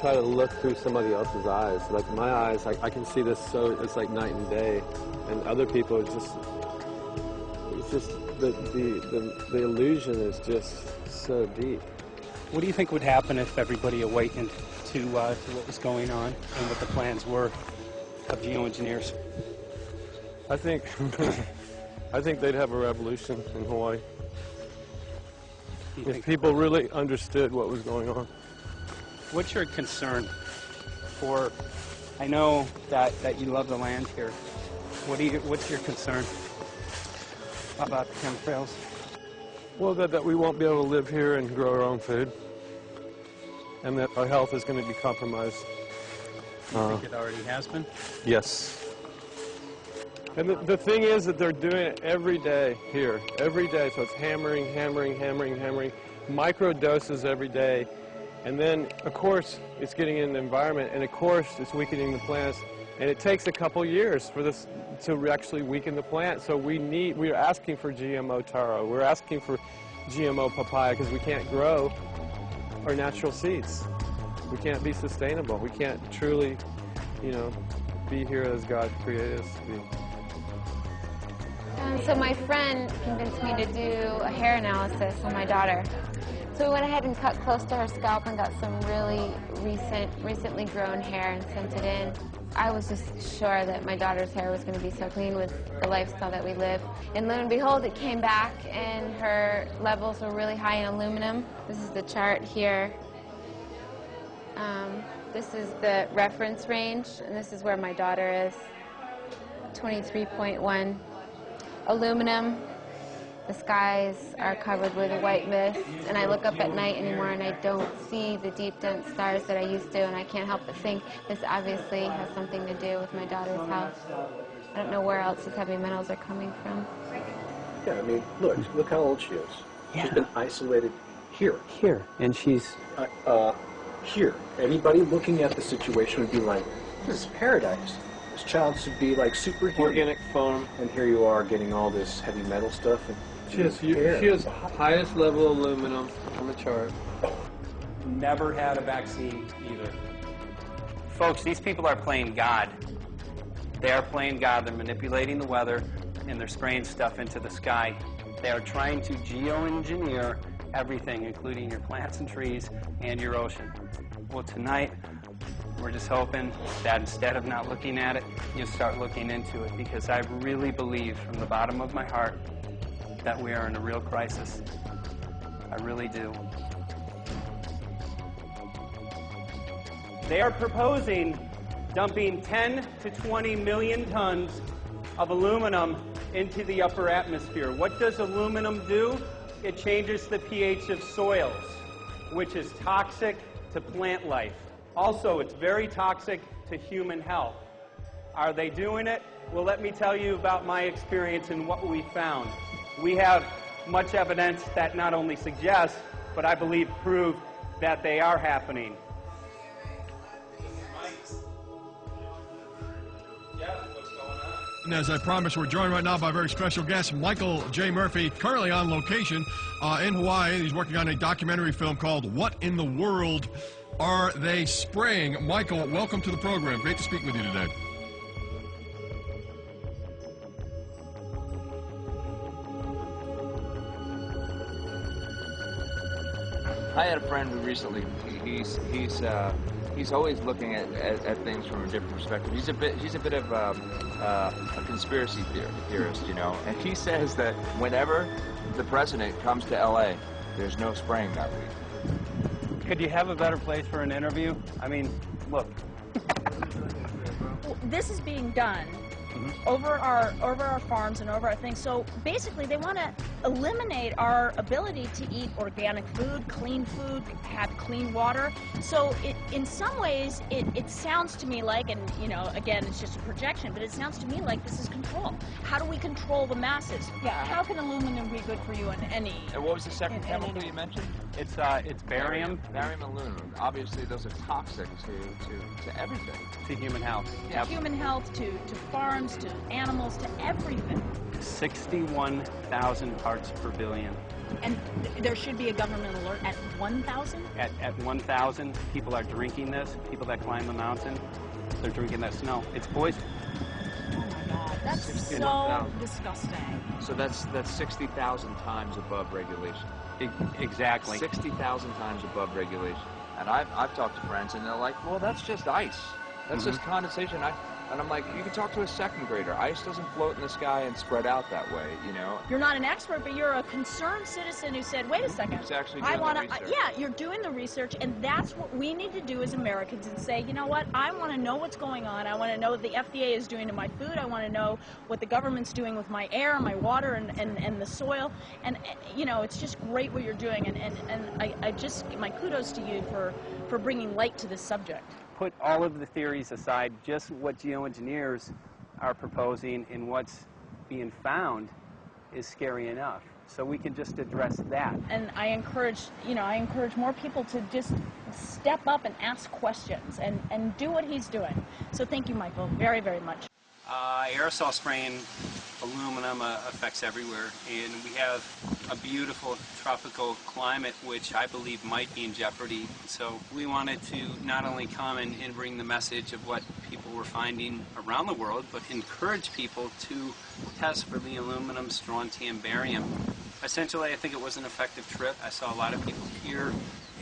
try to look through somebody else's eyes. Like my eyes, I can see this so it's like night and day, and other people it's just the illusion is just so deep. What do you think would happen if everybody awakened to what was going on and what the plans were of geoengineers? I think they'd have a revolution in Hawaii. If people really understood what was going on. What's your concern for, I know that you love the land here. What's your concern about the chemtrails? Well, that we won't be able to live here and grow our own food. And that our health is going to be compromised. Do you think it already has been? Yes. And the thing is that they're doing it every day here, every day. So it's hammering, micro doses every day. And then, of course, it's getting in the environment, and of course, it's weakening the plants. And it takes a couple years for this to actually weaken the plant. So we're asking for GMO taro. We're asking for GMO papaya because we can't grow our natural seeds. We can't be sustainable. We can't truly, you know, be here as God created us to be. So my friend convinced me to do a hair analysis on my daughter. So we went ahead and cut close to her scalp and got some really recently grown hair and sent it in. I was just sure that my daughter's hair was going to be so clean with the lifestyle that we live. And lo and behold, it came back and her levels were really high in aluminum. This is the chart here. This is the reference range, and this is where my daughter is. 23.1. Aluminum. The skies are covered with a white mist, and I look up at night anymore and I don't see the deep, dense stars that I used to, and I can't help but think this obviously has something to do with my daughter's health. I don't know where else these heavy metals are coming from. Yeah, I mean, look how old she is. Yeah. She's been isolated here. Here, and she's... Here. Anybody looking at the situation would be like, this is paradise. This child should be like superhuman. Organic farm. And here you are getting all this heavy metal stuff. And she has highest level aluminum on the chart. Never had a vaccine either. Folks, these people are playing God. They are playing God. They're manipulating the weather, and they're spraying stuff into the sky. They are trying to geoengineer everything, including your plants and trees and your ocean. Well, tonight, we're just hoping that instead of not looking at it, you'll start looking into it, because I really believe from the bottom of my heart that we are in a real crisis. I really do. They are proposing dumping 10 to 20 million tons of aluminum into the upper atmosphere. What does aluminum do? It changes the pH of soils, which is toxic to plant life. Also, it's very toxic to human health. Are they doing it? Well, let me tell you about my experience and what we found. We have much evidence that not only suggests, but I believe prove that they are happening. And as I promised, we're joined right now by a very special guest, Michael J. Murphy, currently on location in Hawaii. He's working on a documentary film called What in the World Are They Spraying? Michael, welcome to the program. Great to speak with you today. I had a friend who recently, he's always looking at things from a different perspective. He's a bit of a conspiracy theorist, you know. And he says that whenever the president comes to L.A., there's no spraying that week. Could you have a better place for an interview? I mean, look. This is being done over our farms and over our things. So basically, they want to eliminate our ability to eat organic food, have clean water. So in some ways, it sounds to me like, and you know, again, it's just a projection, but it sounds to me like this is control. How do we control the masses? Yeah. How can aluminum be good for you in any? And what was the second chemical you mentioned? It's barium. Barium and aluminum. Obviously, those are toxic to everything. To human health. To human health, to farms, to animals, to everything. 61,000 parts per billion. And there should be a government alert at 1,000? At 1,000, people are drinking this. People that climb the mountain, they're drinking that snow. It's poison. Oh my God, that's so disgusting. So that's 60,000 times above regulation. Exactly. 60,000 times above regulation. And I've talked to friends, and they're like, well, that's just ice. That's just condensation. And I'm like, you can talk to a second grader. Ice doesn't float in the sky and spread out that way, you know? You're not an expert, but you're a concerned citizen who said, wait a second. Who's actually doing the research. Yeah, you're doing the research, and that's what we need to do as Americans and say, you know what, I want to know what's going on. I want to know what the FDA is doing to my food. I want to know what the government's doing with my air, my water, and the soil. And, you know, it's just great what you're doing, and I just, my kudos to you for bringing light to this subject. Put all of the theories aside, just what geoengineers are proposing and what's being found is scary enough. So we can just address that. And I encourage more people to just step up and ask questions and do what he's doing. So thank you, Michael, very, very much. Aerosol spraying aluminum affects everywhere, and we have a beautiful tropical climate which I believe might be in jeopardy. So we wanted to not only come and bring the message of what people were finding around the world, but encourage people to test for the aluminum, strontium, barium. Essentially, I think it was an effective trip. I saw a lot of people here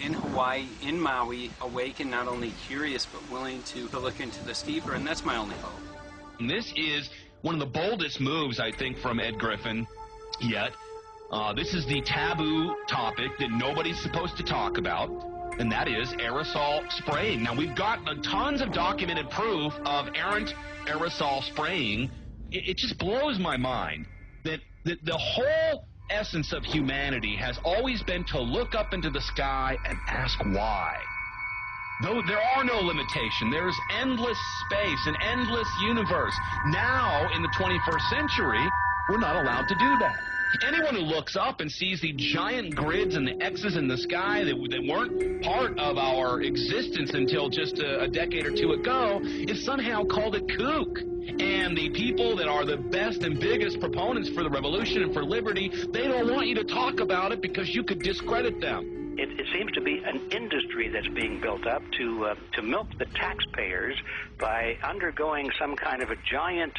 in Hawaii, in Maui, awake and not only curious, but willing to look into this deeper, and that's my only hope. This is one of the boldest moves, I think, from Ed Griffin yet. This is the taboo topic that nobody's supposed to talk about, and that is aerosol spraying. Now, we've got tons of documented proof of errant aerosol spraying. It just blows my mind that the whole essence of humanity has always been to look up into the sky and ask why. Though there are no limitations, there's endless space, an endless universe. Now, in the 21st century, we're not allowed to do that. Anyone who looks up and sees the giant grids and the X's in the sky that weren't part of our existence until just a decade or two ago is somehow called a kook. And the people that are the best and biggest proponents for the revolution and for liberty, they don't want you to talk about it because you could discredit them. It seems to be an industry that's being built up to milk the taxpayers by undergoing some kind of a giant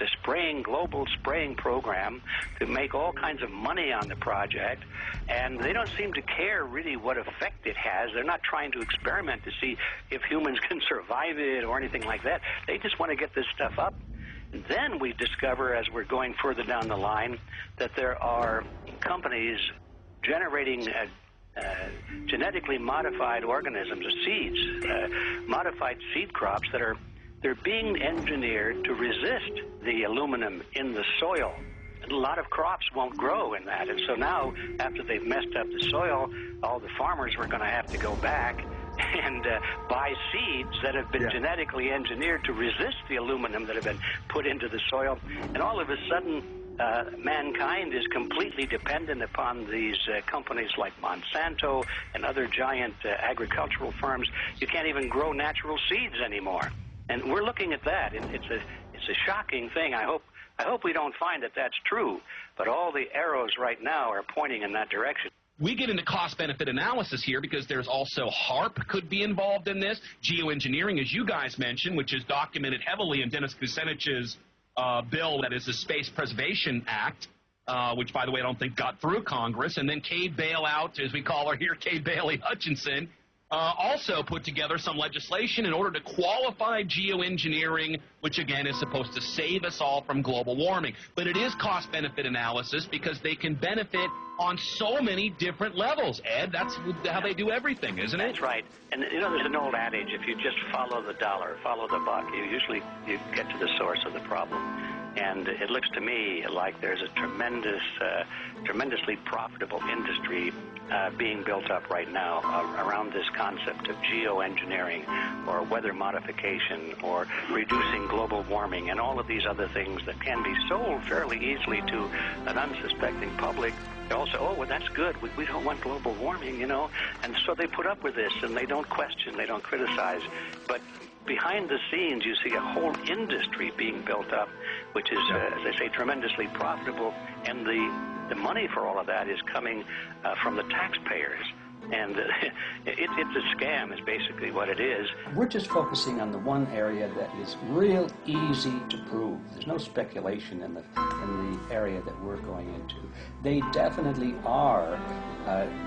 global spraying program to make all kinds of money on the project, and they don't seem to care really what effect it has. They're not trying to experiment to see if humans can survive it or anything like that. They just want to get this stuff up. And then we discover, as we're going further down the line, that there are companies generating genetically modified organisms, or seeds, modified seed crops they're being engineered to resist the aluminum in the soil. And a lot of crops won't grow in that, and so now, after they've messed up the soil, all the farmers were going to have to go back and buy seeds that have been genetically engineered to resist the aluminum that have been put into the soil, and all of a sudden mankind is completely dependent upon these companies like Monsanto and other giant agricultural firms. You can't even grow natural seeds anymore. And we're looking at that. It's a shocking thing. I hope we don't find that that's true, but all the arrows right now are pointing in that direction. We get into cost-benefit analysis here because there's also HARP could be involved in this, geoengineering, as you guys mentioned, which is documented heavily in Dennis Kucinich's bill, that is the Space Preservation Act, which, by the way, I don't think got through Congress. And then Kay Bailout, as we call her here, Kay Bailey Hutchinson, also put together some legislation in order to qualify geoengineering, which, again, is supposed to save us all from global warming. But it is cost-benefit analysis because they can benefit on so many different levels. Ed, that's how they do everything, isn't it? That's right. And, you know, there's an old adage, if you just follow the dollar, follow the buck, you get to the source of the problem. And it looks to me like there's a tremendously profitable industry being built up right now around this concept of geoengineering or weather modification or reducing global warming and all of these other things that can be sold fairly easily to an unsuspecting public. They also, oh, well, that's good. We don't want global warming, you know. And so they put up with this, and they don't question, they don't criticize. But behind the scenes, you see a whole industry being built up, which is, as I say, tremendously profitable. And the money for all of that is coming from the taxpayers. And it's a scam is basically what it is. We're just focusing on the one area that is real easy to prove. There's no speculation in the area that we're going into. They definitely are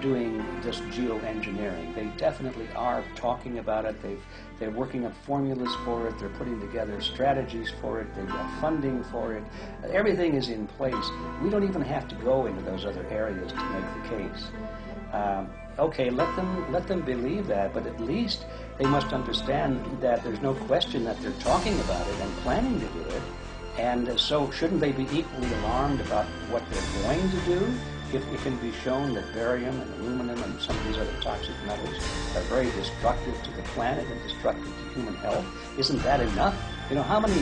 doing this geoengineering. They definitely are talking about it. They're working up formulas for it. They're putting together strategies for it. They've got funding for it. Everything is in place. We don't even have to go into those other areas to make the case. Okay, let them believe that, but at least they must understand that there's no question that they're talking about it and planning to do it. And so shouldn't they be equally alarmed about what they're going to do if it can be shown that barium and aluminum and some of these other toxic metals are very destructive to the planet and destructive to human health? Isn't that enough? You know, how many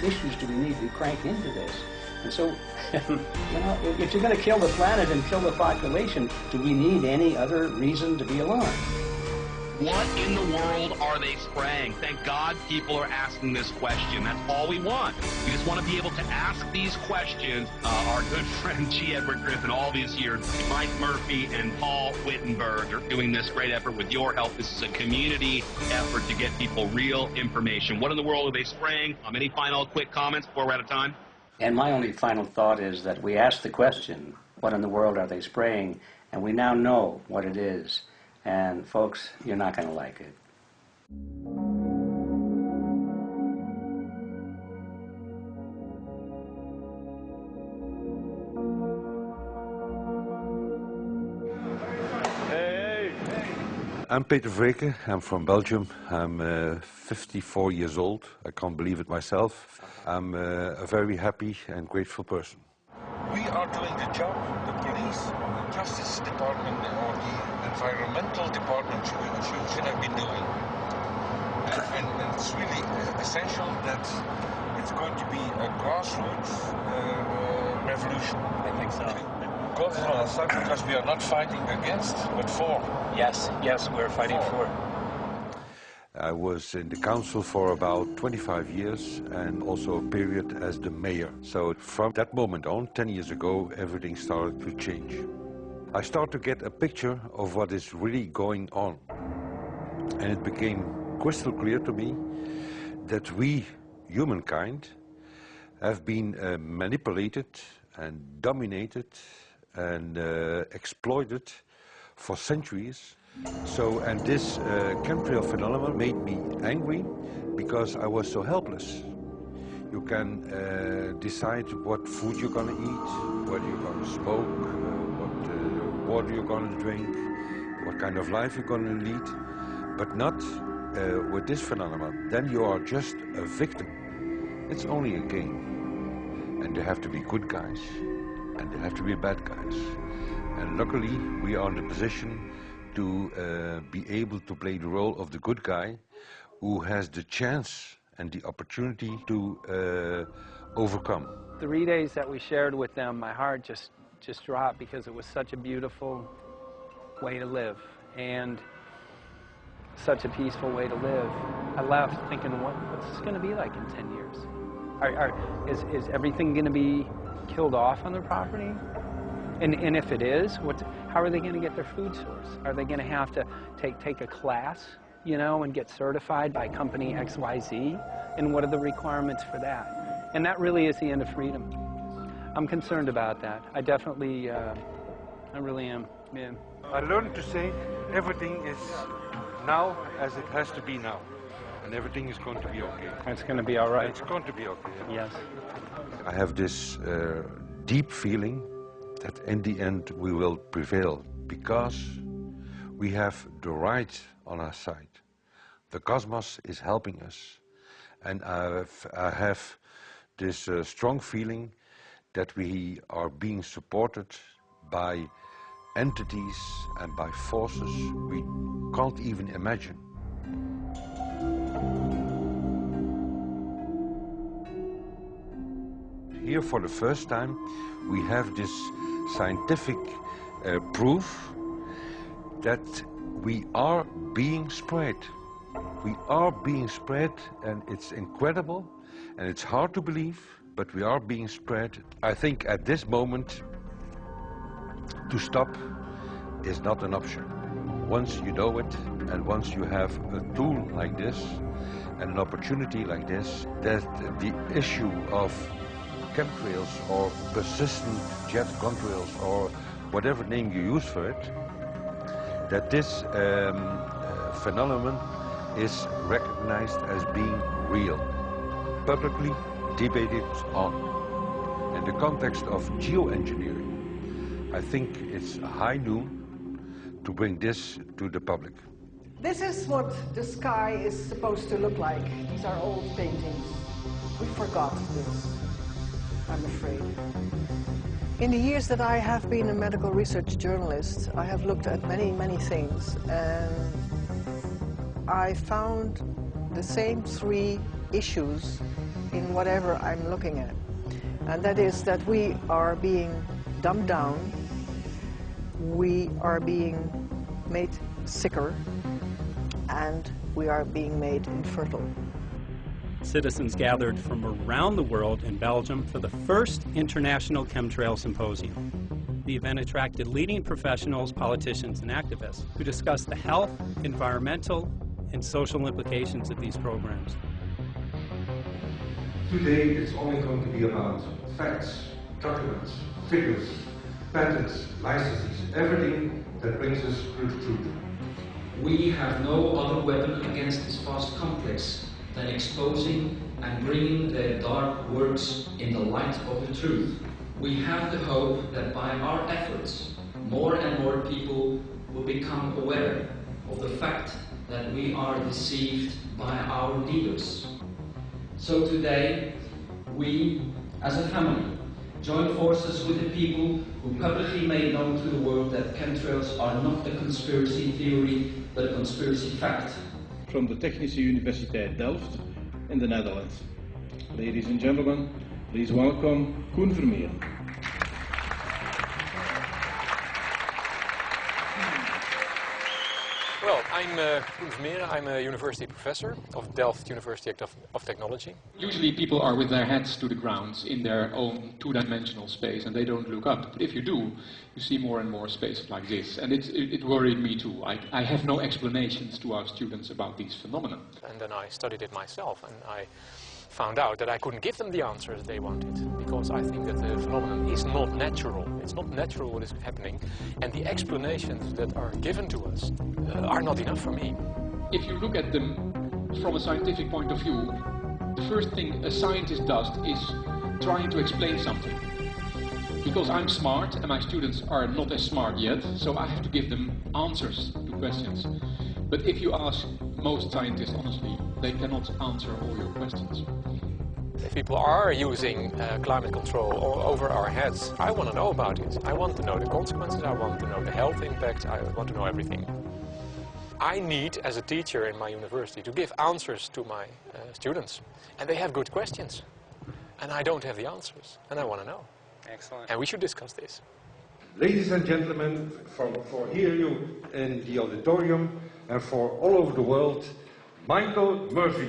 issues do we need to crank into this? And so, you know, if you're going to kill the planet and kill the population, do we need any other reason to be alarmed? What in the world are they spraying? Thank God people are asking this question. That's all we want. We just want to be able to ask these questions. Our good friend G. Edward Griffin, all these years, Mike Murphy and Paul Wittenberg are doing this great effort with your help. This is a community effort to get people real information. What in the world are they spraying? Any final quick comments before we're out of time? And my only final thought is that we asked the question, what in the world are they spraying? And we now know what it is. And folks, you're not going to like it. I'm Peter Vreken. I'm from Belgium. I'm 54 years old. I can't believe it myself. I'm a very happy and grateful person. We are doing the job the police, the Justice Department, or the Environmental Department should have been doing. And it's really essential that it's going to be a grassroots revolution. I think so. God is on our side because we are not fighting against, but for. Yes, we're fighting for. I was in the council for about 25 years and also a period as the mayor. So from that moment on, 10 years ago, everything started to change. I start to get a picture of what is really going on. And it became crystal clear to me that we, humankind, have been manipulated and dominated and exploited for centuries. So, and this chemtrail phenomenon made me angry because I was so helpless. You can decide what food you're going to eat, whether you're going to smoke, what water you're going to drink, what kind of life you're going to lead, but not with this phenomenon. Then you are just a victim. It's only a game. And there have to be good guys, and there have to be bad guys. And luckily, we are in the position to be able to play the role of the good guy who has the chance and the opportunity to overcome. The 3 days that we shared with them, my heart just dropped because it was such a beautiful way to live and such a peaceful way to live. I left thinking, what's this going to be like in 10 years? Is everything going to be killed off on their property? And if it is, how are they going to get their food source? Are they going to have to take a class, you know, and get certified by company XYZ? And what are the requirements for that? And that really is the end of freedom. I'm concerned about that. I definitely, I really am, yeah. I learned to say everything is now as it has to be now. And everything is going to be okay. It's going to be all right. It's going to be okay. Yes. I have this deep feeling that in the end we will prevail because we have the right on our side. The cosmos is helping us. And I have this strong feeling that we are being supported by entities and by forces we can't even imagine. Here for the first time we have this scientific proof that we are being spread. We are being spread, and it's incredible and it's hard to believe, but we are being spread. I think at this moment to stop is not an option. Once you know it and once you have a tool like this and an opportunity like this, that the issue of chemtrails or persistent jet contrails or whatever name you use for it, that this phenomenon is recognized as being real, publicly debated on. In the context of geoengineering, I think it's high noon to bring this to the public. This is what the sky is supposed to look like. These are old paintings. We forgot this, I'm afraid. In the years that I have been a medical research journalist, I have looked at many, many things, and I found the same three issues in whatever I'm looking at. And that is that we are being dumbed down, we are being made sicker, and we are being made infertile. Citizens gathered from around the world in Belgium for the first International Chemtrail Symposium. The event attracted leading professionals, politicians, and activists who discussed the health, environmental, and social implications of these programs. Today it's only going to be about facts, documents, figures, patents, licenses, everything that brings us to the truth. We have no other weapon against this vast complex than exposing and bringing their dark works in the light of the truth. We have the hope that by our efforts, more and more people will become aware of the fact that we are deceived by our leaders. So today, we, as a family, join forces with the people who publicly made known to the world that chemtrails are not a conspiracy theory, but a conspiracy fact. From the Technische Universiteit Delft in the Netherlands. Ladies and gentlemen, please welcome Koen Vermeer. Well, I'm Koen Vermeeren. I'm a university professor of Delft University of Technology. Usually people are with their heads to the ground in their own two-dimensional space and they don't look up. But if you do, you see more and more spaces like this. And it worried me too. I have no explanations to our students about these phenomena. And then I studied it myself and I found out that I couldn't give them the answers they wanted because I think that the phenomenon is not natural. It's not natural what is happening, and the explanations that are given to us are not enough for me. If you look at them from a scientific point of view, the first thing a scientist does is trying to explain something. Because I'm smart and my students are not as smart yet, so I have to give them answers to questions. But if you ask most scientists honestly, they cannot answer all your questions. If people are using climate control over our heads, I want to know about it. I want to know the consequences, I want to know the health impact, I want to know everything. I need, as a teacher in my university, to give answers to my students. And they have good questions. And I don't have the answers. And I want to know. Excellent. And we should discuss this. Ladies and gentlemen, for here you in the auditorium and for all over the world, Michael Murphy.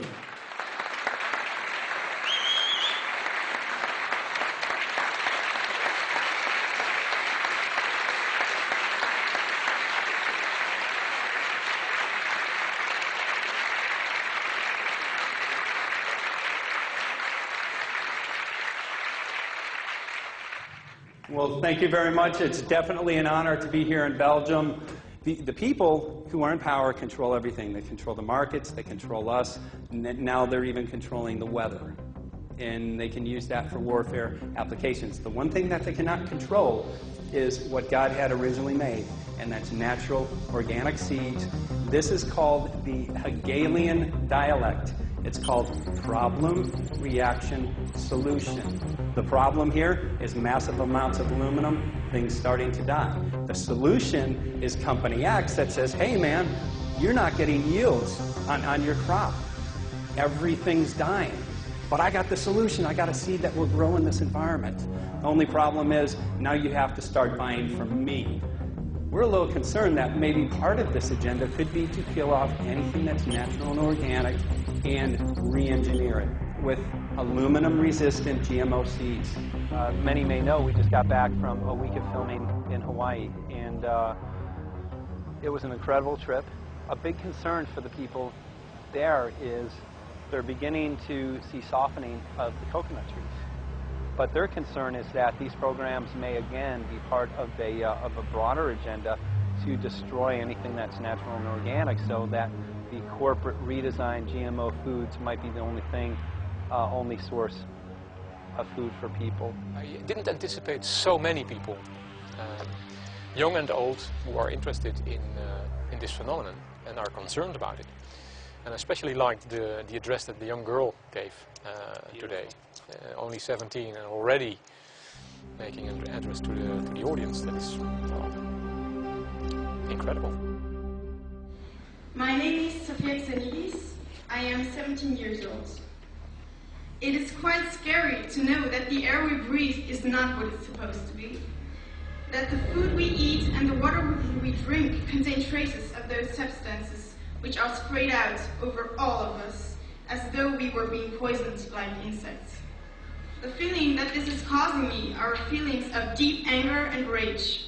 Well, thank you very much. It's definitely an honor to be here in Belgium. The people who are in power control everything. They control the markets, they control us, and now they're even controlling the weather. And they can use that for warfare applications. The one thing that they cannot control is what God had originally made, and that's natural organic seeds. This is called the Hegelian dialect. It's called problem, reaction, solution. The problem here is massive amounts of aluminum, things starting to die. The solution is company X that says, hey man, you're not getting yields on your crop. Everything's dying. But I got the solution. I got a seed that will grow in this environment. The only problem is now you have to start buying from me. We're a little concerned that maybe part of this agenda could be to kill off anything that's natural and organic and re-engineer it with aluminum-resistant GMO seeds. Many may know we just got back from a week of filming in Hawaii, and it was an incredible trip. A big concern for the people there is they're beginning to see softening of the coconut trees. But their concern is that these programs may again be part of a broader agenda to destroy anything that's natural and organic, so that the corporate redesigned GMO foods might be the only thing, only source of food for people. I didn't anticipate so many people, young and old, who are interested in this phenomenon and are concerned about it. And I especially liked the address that the young girl gave today. Only 17 and already making an address to the audience. That is incredible. My name is Sofia Xenidis. I am 17 years old. It is quite scary to know that the air we breathe is not what it's supposed to be. That the food we eat and the water we drink contain traces of those substances which are sprayed out over all of us as though we were being poisoned like insects. The feeling that this is causing me are feelings of deep anger and rage.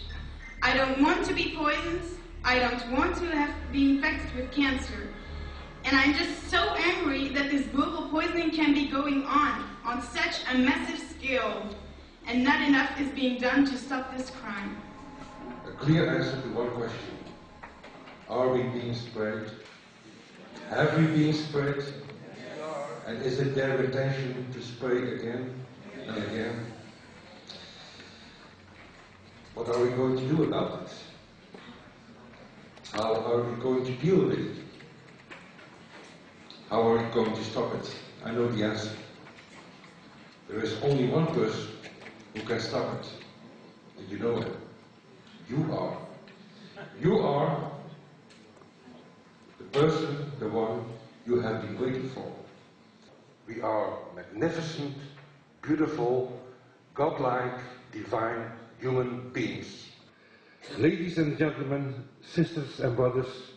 I don't want to be poisoned. I don't want to be infected with cancer. And I'm just so angry that this global poisoning can be going on such a massive scale, and not enough is being done to stop this crime. A clear answer to one question. Are we being sprayed? Have we been sprayed? And is it their intention to spray again and again? What are we going to do about it? How are we going to deal with it? How are we going to stop it? I know the answer. There is only one person who can stop it. Did you know it? You are. You are the person, the one you have been waiting for. We are magnificent, beautiful, godlike, divine human beings. Ladies and gentlemen, sisters and brothers,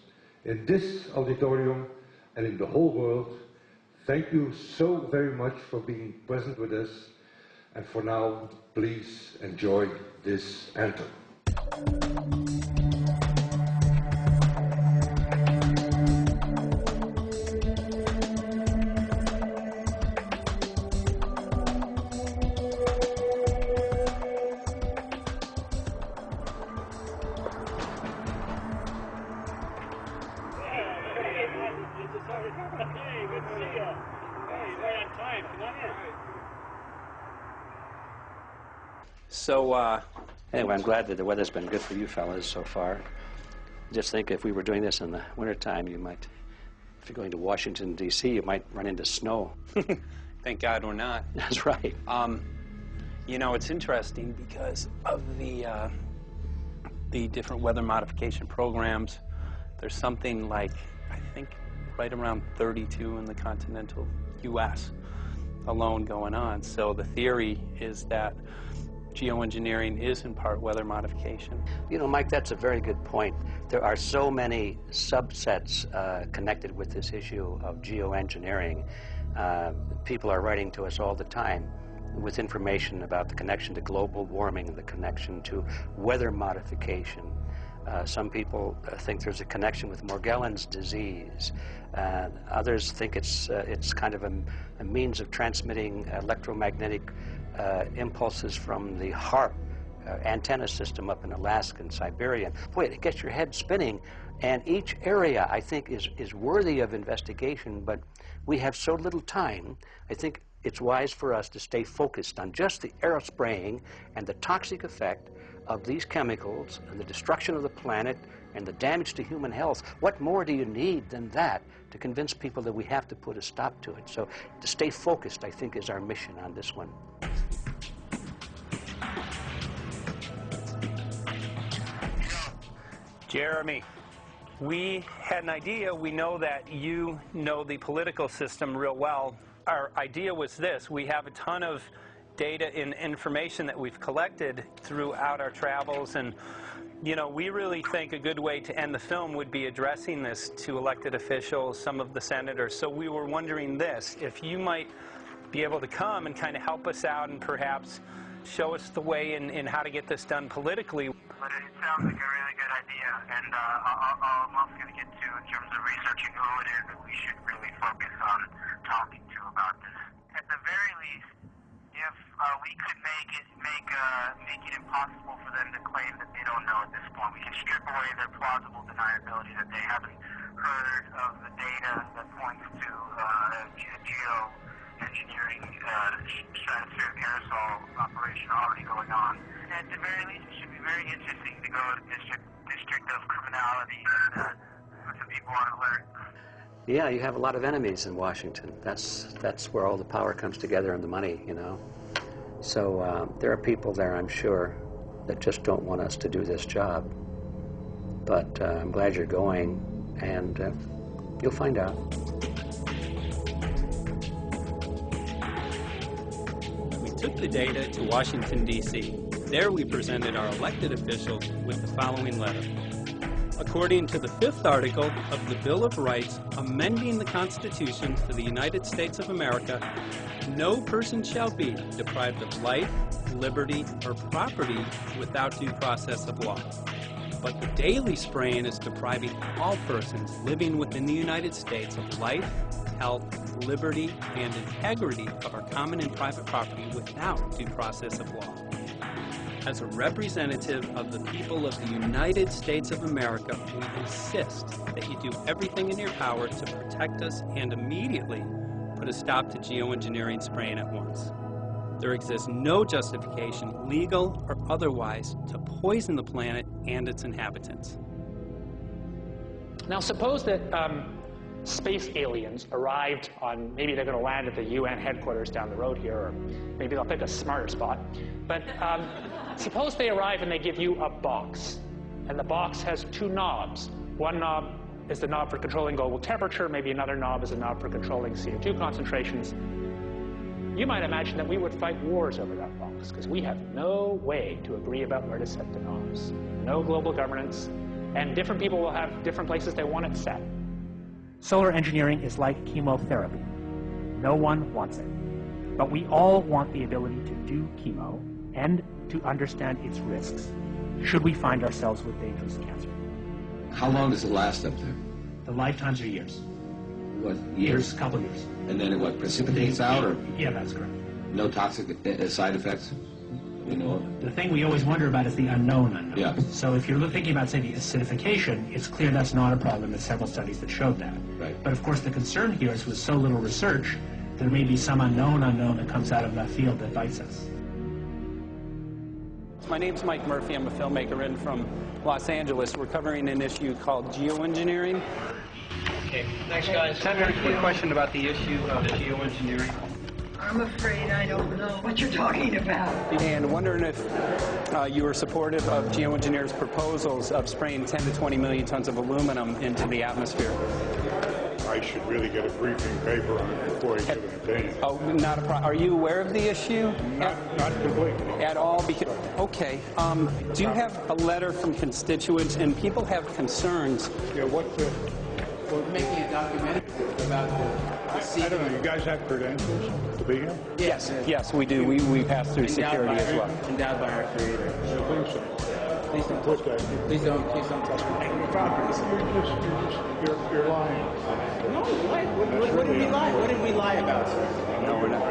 in this auditorium and in the whole world, thank you so very much for being present with us. And for now, please enjoy this anthem. So, anyway, I'm glad that the weather's been good for you fellas so far. Just think if we were doing this in the wintertime, you might, if you're going to Washington, D.C., you might run into snow. Thank God we're not. That's right. You know, it's interesting because of the different weather modification programs. There's something like, I think, right around 32 in the continental U.S. alone going on. So the theory is that geoengineering is in part weather modification. You know, Mike, that's a very good point. There are so many subsets connected with this issue of geoengineering. People are writing to us all the time with information about the connection to global warming, the connection to weather modification. Some people think there's a connection with Morgellons disease. Others think it's kind of a means of transmitting electromagnetic impulses from the HAARP antenna system up in Alaska and Siberia. Boy, it gets your head spinning. And each area, I think, is worthy of investigation, but we have so little time. I think it's wise for us to stay focused on just the aerospraying and the toxic effect of these chemicals and the destruction of the planet and the damage to human health. What more do you need than that to convince people that we have to put a stop to it? So to stay focused, I think, is our mission on this one. Jeremy, we had an idea. We know that you know the political system real well. Our idea was this. We have a ton of data and information that we've collected throughout our travels, and you know, we really think a good way to end the film would be addressing this to elected officials, some of the senators. So we were wondering this, if you might be able to come and kind of help us out and perhaps show us the way in how to get this done politically. But it sounds like a really good idea, and all I'm also going to get to in terms of researching who it is that we should really focus on talking to about this. At the very least, if we could make it impossible for them to claim that they don't know at this point, we can strip away their plausible deniability that they haven't heard of the data that points to geoengineering stratospheric aerosol operation already going on. At the very least, it should be very interesting to go to the district of criminality and put some people on alert. Yeah, you have a lot of enemies in Washington. That's where all the power comes together and the money, you know. So there are people there, I'm sure, that just don't want us to do this job. But I'm glad you're going, and you'll find out. We took the data to Washington, D.C. There we presented our elected officials with the following letter. According to the 5th article of the Bill of Rights amending the Constitution for the United States of America, no person shall be deprived of life, liberty, or property without due process of law. But the daily spraying is depriving all persons living within the United States of life, health, liberty, and integrity of our common and private property without due process of law. As a representative of the people of the United States of America, we insist that you do everything in your power to protect us and immediately put a stop to geoengineering spraying at once. There exists no justification, legal or otherwise, to poison the planet and its inhabitants. Now suppose that space aliens arrived on, maybe they're going to land at the UN headquarters down the road here, or maybe they'll pick a smarter spot. But suppose they arrive and they give you a box, and the box has 2 knobs. One knob is the knob for controlling global temperature, maybe another knob is a knob for controlling CO2 concentrations. You might imagine that we would fight wars over that box, because we have no way to agree about where to set the knobs. No global governance, And different people will have different places they want it set. Solar engineering is like chemotherapy. No one wants it. But we all want the ability to do chemo and to understand its risks, should we find ourselves with dangerous cancer. How long does it last up there? The lifetimes are years. What, years? A couple years. And then it what, precipitates out, or? Yeah, that's correct. No toxic side effects? You know? The thing we always wonder about is the unknown. Yeah. So if you're thinking about, say, the acidification, it's clear that's not a problem. There's several studies that showed that. Right. But of course the concern here is with so little research, there may be some unknown that comes out of left field that bites us. My name's Mike Murphy. I'm a filmmaker in from Los Angeles. We're covering an issue called geoengineering. Okay, thanks guys. Senator, a quick question about the issue of geoengineering. I'm afraid I don't know what you're talking about. And wondering if you are supportive of geoengineers' proposals of spraying 10 to 20 million tons of aluminum into the atmosphere. I should really get a briefing paper on it before I give an opinion. Oh, not a problem. Are you aware of the issue? Not completely. At all? Because, okay. Do you have a letter from constituents, and people have concerns? Yeah, what's the... We're making a documentary about the I don't know, you guys have credentials to be here? Yes, yes, we do. We pass through security as well. Endowed by our Creator. I think so. Please don't touch me. Please don't touch me. You're lying. No, what did we lie? What did we lie about, sir? No, we're not.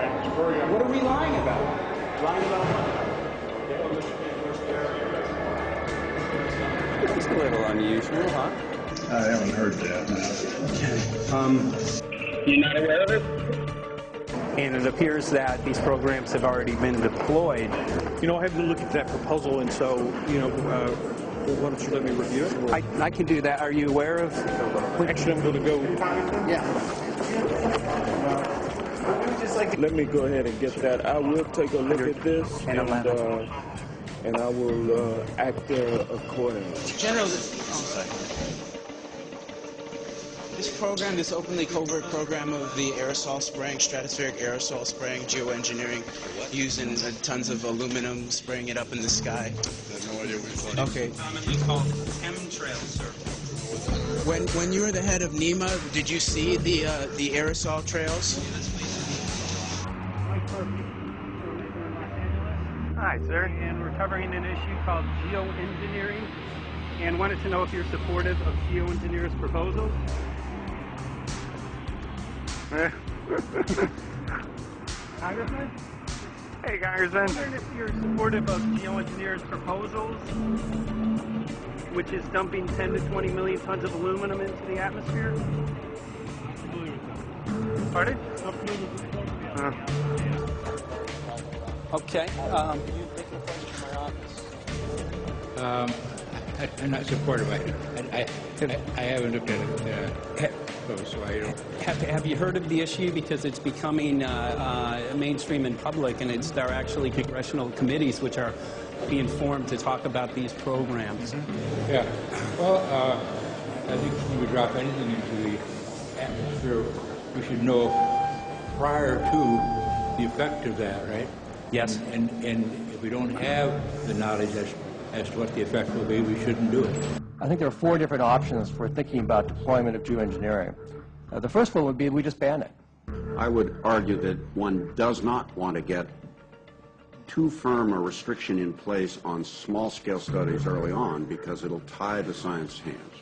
What are we lying about? Lying about what? It's a little unusual, huh? I haven't heard that. You're not aware of it? And it appears that these programs have already been deployed. You know, I have to look at that proposal, and so, you know, why don't you let me review it? I can do that. Are you aware of? Actually, I'm going to go. Yeah. Let me go ahead and get that. I will take a look at this, and I will act accordingly. General, this program, this openly covert program of the aerosol spraying, stratospheric aerosol spraying, geoengineering, using tons of aluminum, spraying it up in the sky. I have no idea what you're talking about. Okay. Commonly called chemtrails, sir. When you were the head of NEWś, did you see the aerosol trails? Hi, sir. And we're covering an issue called geoengineering, and wanted to know if you're supportive of geoengineers' proposals. Congressman? Hey, Congressman. I'm wondering if you're supportive of geoengineers' proposals, which is dumping 10 to 20 million tons of aluminum into the atmosphere. Pardon? Okay. I'm not supportive of it. I haven't looked at it, so I don't. Have you heard of the issue? Because it's becoming mainstream in public, and there are actually congressional committees which are being formed to talk about these programs. Yeah. Well, I think when we drop anything into the atmosphere, we should know prior to the effect of that, right? Yes. And if we don't have the knowledge as to what the effect will be, we shouldn't do it. I think there are 4 different options for thinking about deployment of geoengineering. The first one would be we just ban it. I would argue that one does not want to get too firm a restriction in place on small-scale studies early on, because it'll tie the science hands.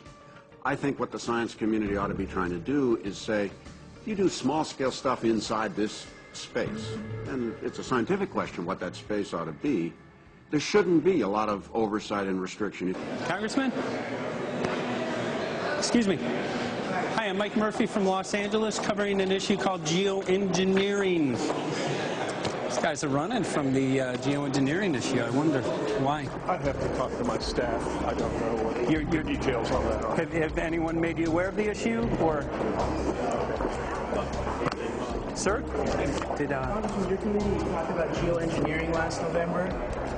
I think what the science community ought to be trying to do is say, you do small-scale stuff inside this space, and it's a scientific question what that space ought to be. There shouldn't be a lot of oversight and restriction. Congressman? Excuse me. Hi, I'm Mike Murphy from Los Angeles, covering an issue called geoengineering. These guys are running from the geoengineering issue. I wonder why. I'd have to talk to my staff. I don't know what your details on that are. Have anyone made you aware of the issue, or? Sir? Congressman, your committee talked about geoengineering last November.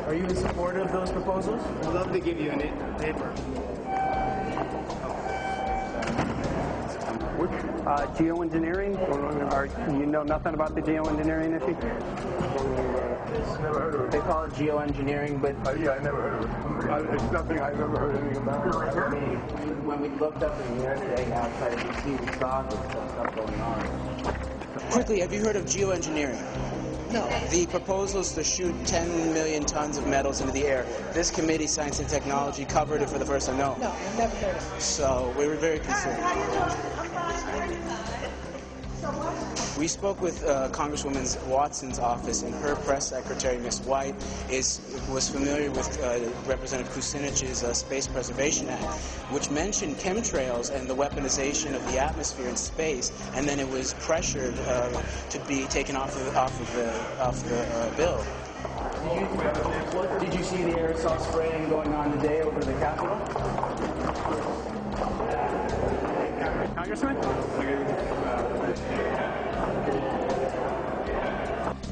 Are you in support of those proposals? I'd love to give you a paper. Geoengineering? Or you know nothing about the geoengineering issue? Never heard of it. They call it geoengineering, but... yeah, I never heard of it. It's nothing I've ever heard anything about. When we looked up in the air today outside DC, we saw this stuff going on. Quickly, have you heard of geoengineering? No. The proposal is to shoot 10 million tons of metals into the air. This committee, Science and Technology, covered it for the first time. No. No, I've never heard of it. So we were very concerned. We spoke with Congresswoman Watson's office, and her press secretary, Ms. White, was familiar with Representative Kucinich's Space Preservation Act, which mentioned chemtrails and the weaponization of the atmosphere in space, and then it was pressured to be taken off the bill. Did you see the aerosol spraying going on today over the Capitol? Congressman?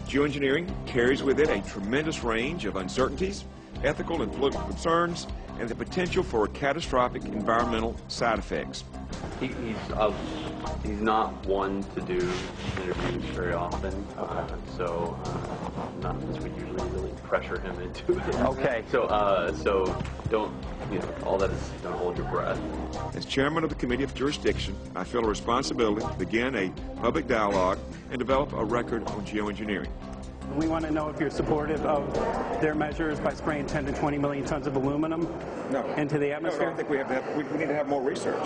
Geoengineering carries with it a tremendous range of uncertainties, ethical and political concerns, and the potential for catastrophic environmental side effects. He's not one to do interviews very often, so none of us would usually really pressure him into it. Okay. So don't, all that is, don't hold your breath. As chairman of the Committee of Jurisdiction, I feel a responsibility to begin a public dialogue and develop a record on geoengineering. We want to know if you're supportive of their measures by spraying 10 to 20 million tons of aluminum into the atmosphere? No, I think we need to have more research.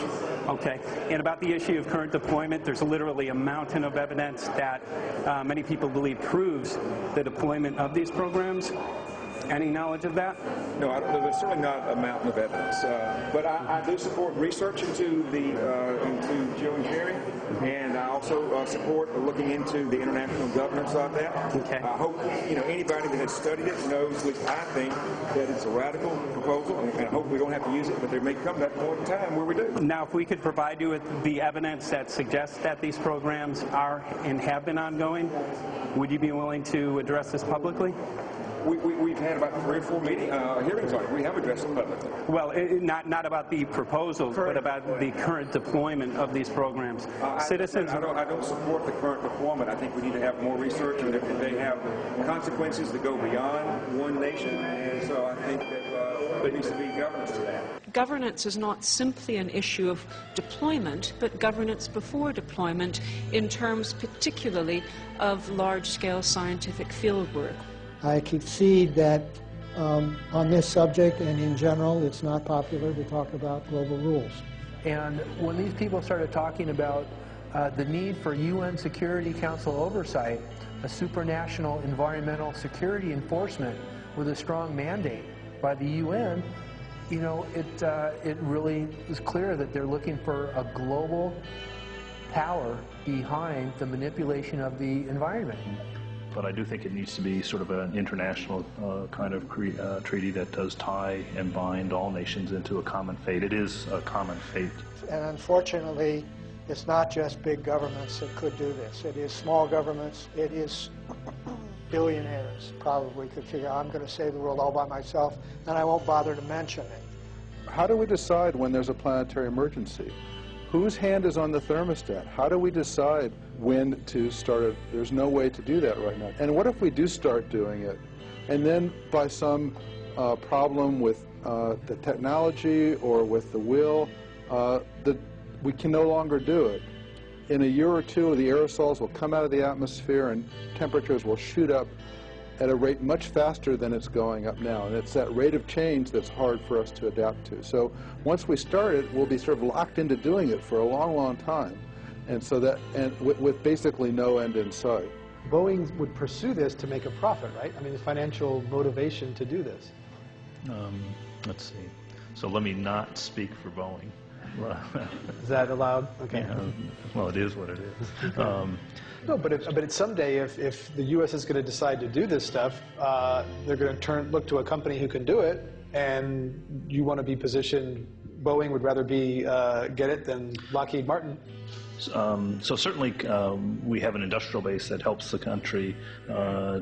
Okay. And about the issue of current deployment, there's literally a mountain of evidence that many people believe proves the deployment of these programs. Any knowledge of that? No, there's certainly not a mountain of evidence. But I do support research into geoengineering, and I also support looking into the international governance of that. Okay. I hope anybody that has studied it knows, at least I think, that it's a radical proposal, and I hope we don't have to use it, but there may come that point in time where we do. Now, if we could provide you with the evidence that suggests that these programs are and have been ongoing, would you be willing to address this publicly? We've had about 3 or 4 hearings on it. We have addressed it publicly. Well, not about the proposals, but about the current deployment of these programs. Citizens. I don't support the current deployment. I think we need to have more research, and they have consequences that go beyond one nation. And so I think that there needs to be governance to that. Governance is not simply an issue of deployment, but governance before deployment in terms particularly of large-scale scientific fieldwork. I concede that on this subject and in general, it's not popular to talk about global rules. And when these people started talking about the need for UN Security Council oversight, a supranational environmental security enforcement with a strong mandate by the UN, it really is clear that they're looking for a global power behind the manipulation of the environment. But I do think it needs to be sort of an international kind of treaty that does tie and bind all nations into a common fate. It is a common fate. And unfortunately, it's not just big governments that could do this. It is small governments. It is billionaires probably could figure out, I'm going to save the world all by myself, and I won't bother to mention it. How do we decide when there's a planetary emergency? Whose hand is on the thermostat? How do we decide when to start it? There's no way to do that right now. And what if we do start doing it, and then by some problem with the technology or with the will, that we can no longer do it? In a year or two, the aerosols will come out of the atmosphere and temperatures will shoot up at a rate much faster than it's going up now. And it's that rate of change that's hard for us to adapt to. So once we start it, we'll be sort of locked into doing it for a long, long time. And so that, and with basically no end in sight. Boeing would pursue this to make a profit, right? I mean, the financial motivation to do this. Let's see. So let me not speak for Boeing. Is that allowed? Okay. Yeah, well, it is what it is. No, but someday, if the U.S. is going to decide to do this stuff, they're going to look to a company who can do it, and you want to be positioned. Boeing would rather be get it than Lockheed Martin. So certainly we have an industrial base that helps the country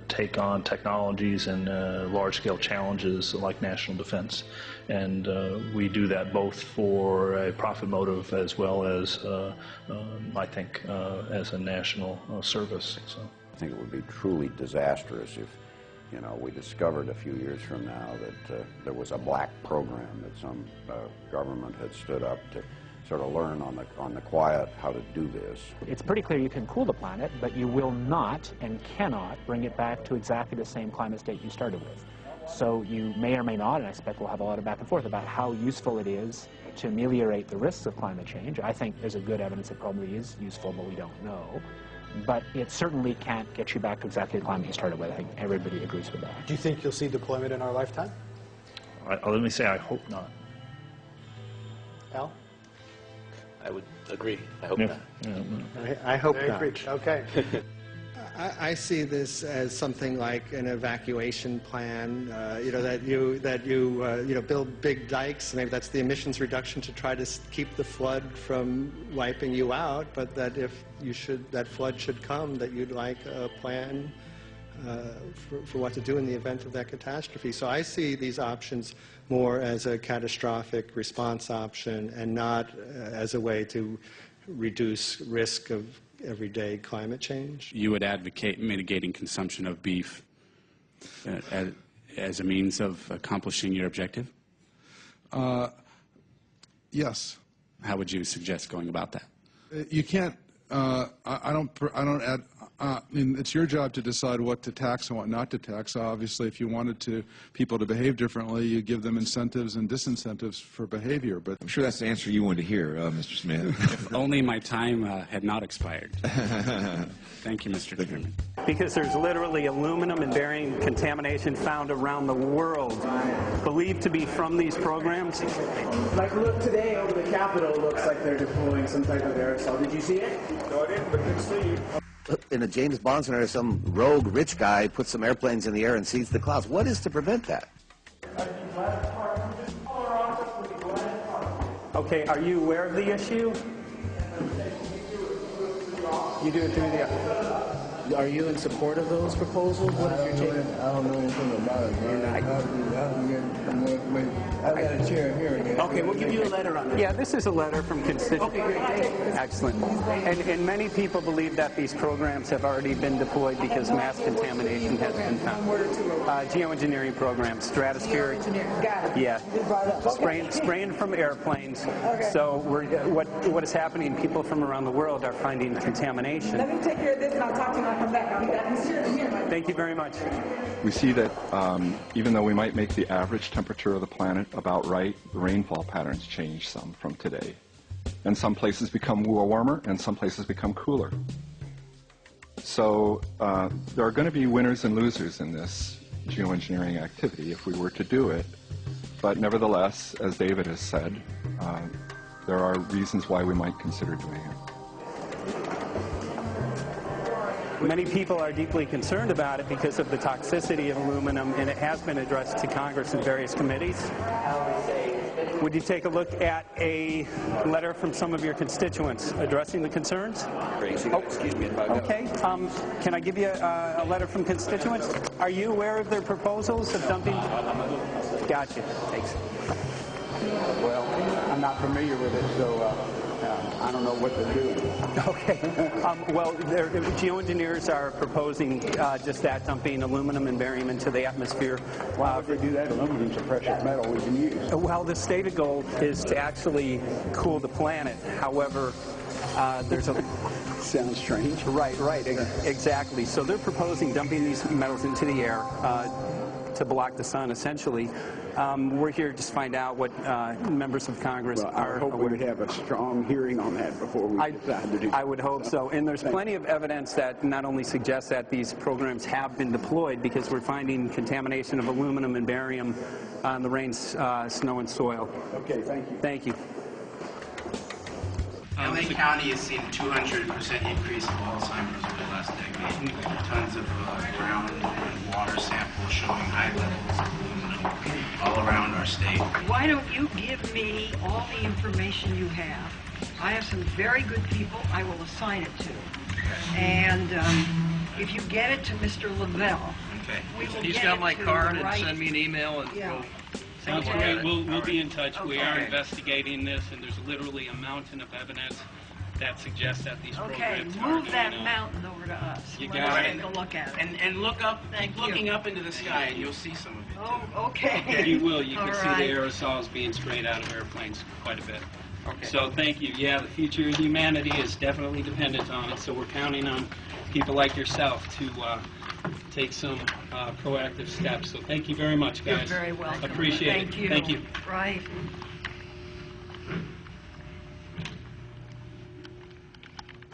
take on technologies and large-scale challenges like national defense. And we do that both for a profit motive as well as, I think, as a national service. So I think it would be truly disastrous if, you know, we discovered a few years from now that there was a black program that some government had stood up to sort of learn on the quiet how to do this. It's pretty clear you can cool the planet, but you will not and cannot bring it back to exactly the same climate state you started with. So you may or may not, and I expect we'll have a lot of back and forth about how useful it is to ameliorate the risks of climate change. I think there's a good evidence it probably is useful, but we don't know. But it certainly can't get you back to exactly the climate you started with. I think everybody agrees with that. Do you think you'll see deployment in our lifetime? Let me say I hope not. Al? I would agree. I hope not. I hope Very not. preached. Okay. I see this as something like an evacuation plan. That you build big dikes. Maybe that's the emissions reduction to try to keep the flood from wiping you out. But that if that flood should come, that you'd like a plan for what to do in the event of that catastrophe. So I see these options more as a catastrophic response option and not as a way to reduce risk of everyday climate change. You would advocate mitigating consumption of beef as a means of accomplishing your objective? Yes. How would you suggest going about that? You can't. I mean, it's your job to decide what to tax and what not to tax. Obviously, if you wanted people to behave differently, you give them incentives and disincentives for behavior. But I'm sure that's the answer you wanted to hear, Mr. Smith. If only my time had not expired. Thank you, Mr. Chairman. Because there's literally aluminum and barium contamination found around the world, believed to be from these programs. Like, look, today over the Capitol looks like they're deploying some type of aerosol. Did you see it? No, I didn't, but good to see you. In a James Bond scenario, some rogue rich guy puts some airplanes in the air and seeds the clouds. What is to prevent that? Okay, are you aware of the issue? You do it through the... Are you in support of those proposals? What is your take? I don't know anything about it, man. I can get more information. I've got a chair here again. Okay, we'll give you a letter on that. Yeah, this is a letter from constituents. Okay, great. Excellent. And many people believe that these programs have already been deployed because mass contamination has been found. Geoengineering programs, stratospheric. Got it. Yeah. Spraying from airplanes. Okay. So what is happening, people from around the world are finding contamination. Let me take care of this and I'll talk to you when I come back. Thank you very much. We see that even though we might make the average temperature of the planet about right, the rainfall patterns change some from today. And some places become warmer and some places become cooler. So there are going to be winners and losers in this geoengineering activity if we were to do it. But nevertheless, as David has said, there are reasons why we might consider doing it. Many people are deeply concerned about it because of the toxicity of aluminum, and it has been addressed to Congress in various committees. Would you take a look at a letter from some of your constituents addressing the concerns? Excuse me if I go. Okay. Can I give you a letter from constituents? Are you aware of their proposals of dumping? Gotcha. Thanks. Well, I'm not familiar with it, so I don't know what to do. Okay. Well, geoengineers are proposing just that, dumping aluminum and barium into the atmosphere. Why would they do that? Aluminum's a precious metal we can use. Well, the stated goal is to actually cool the planet. However, there's a... Sounds strange. Right, exactly. So they're proposing dumping these metals into the air to block the sun, essentially. We're here to just find out what members of Congress are. I hope we'd have a strong hearing on that before we decide to do that. I would hope so. And there's plenty of evidence that not only suggests that these programs have been deployed, because we're finding contamination of aluminum and barium on the rain, snow, and soil. Okay, thank you. Thank you. LA County has seen a 200% increase of Alzheimer's over the last decade. Tons of ground and water samples showing high levels of aluminum all around our state. Why don't you give me all the information you have I have some very good people I will assign it to. And if you get it to Mr. Lavelle, we will He's get got it my to card the and right, send me an email and yeah. we'll... Sounds We'll great. get it. We'll be in touch. We are Okay. investigating this, and there's literally a mountain of evidence that suggests that these Okay, programs move are that going on. mountain over to us. You Let got us it. take a look at it. And look up, Thank looking you. up into the sky, and you'll see some of it. Oh, okay. You will. You can All see right. the aerosols being sprayed out of airplanes quite a bit. Okay. So thank you. Yeah, the future of humanity is definitely dependent on it, so we're counting on people like yourself to take some proactive steps. So thank you very much, guys. You're very welcome. Appreciate Thank it. you. Thank you. Right.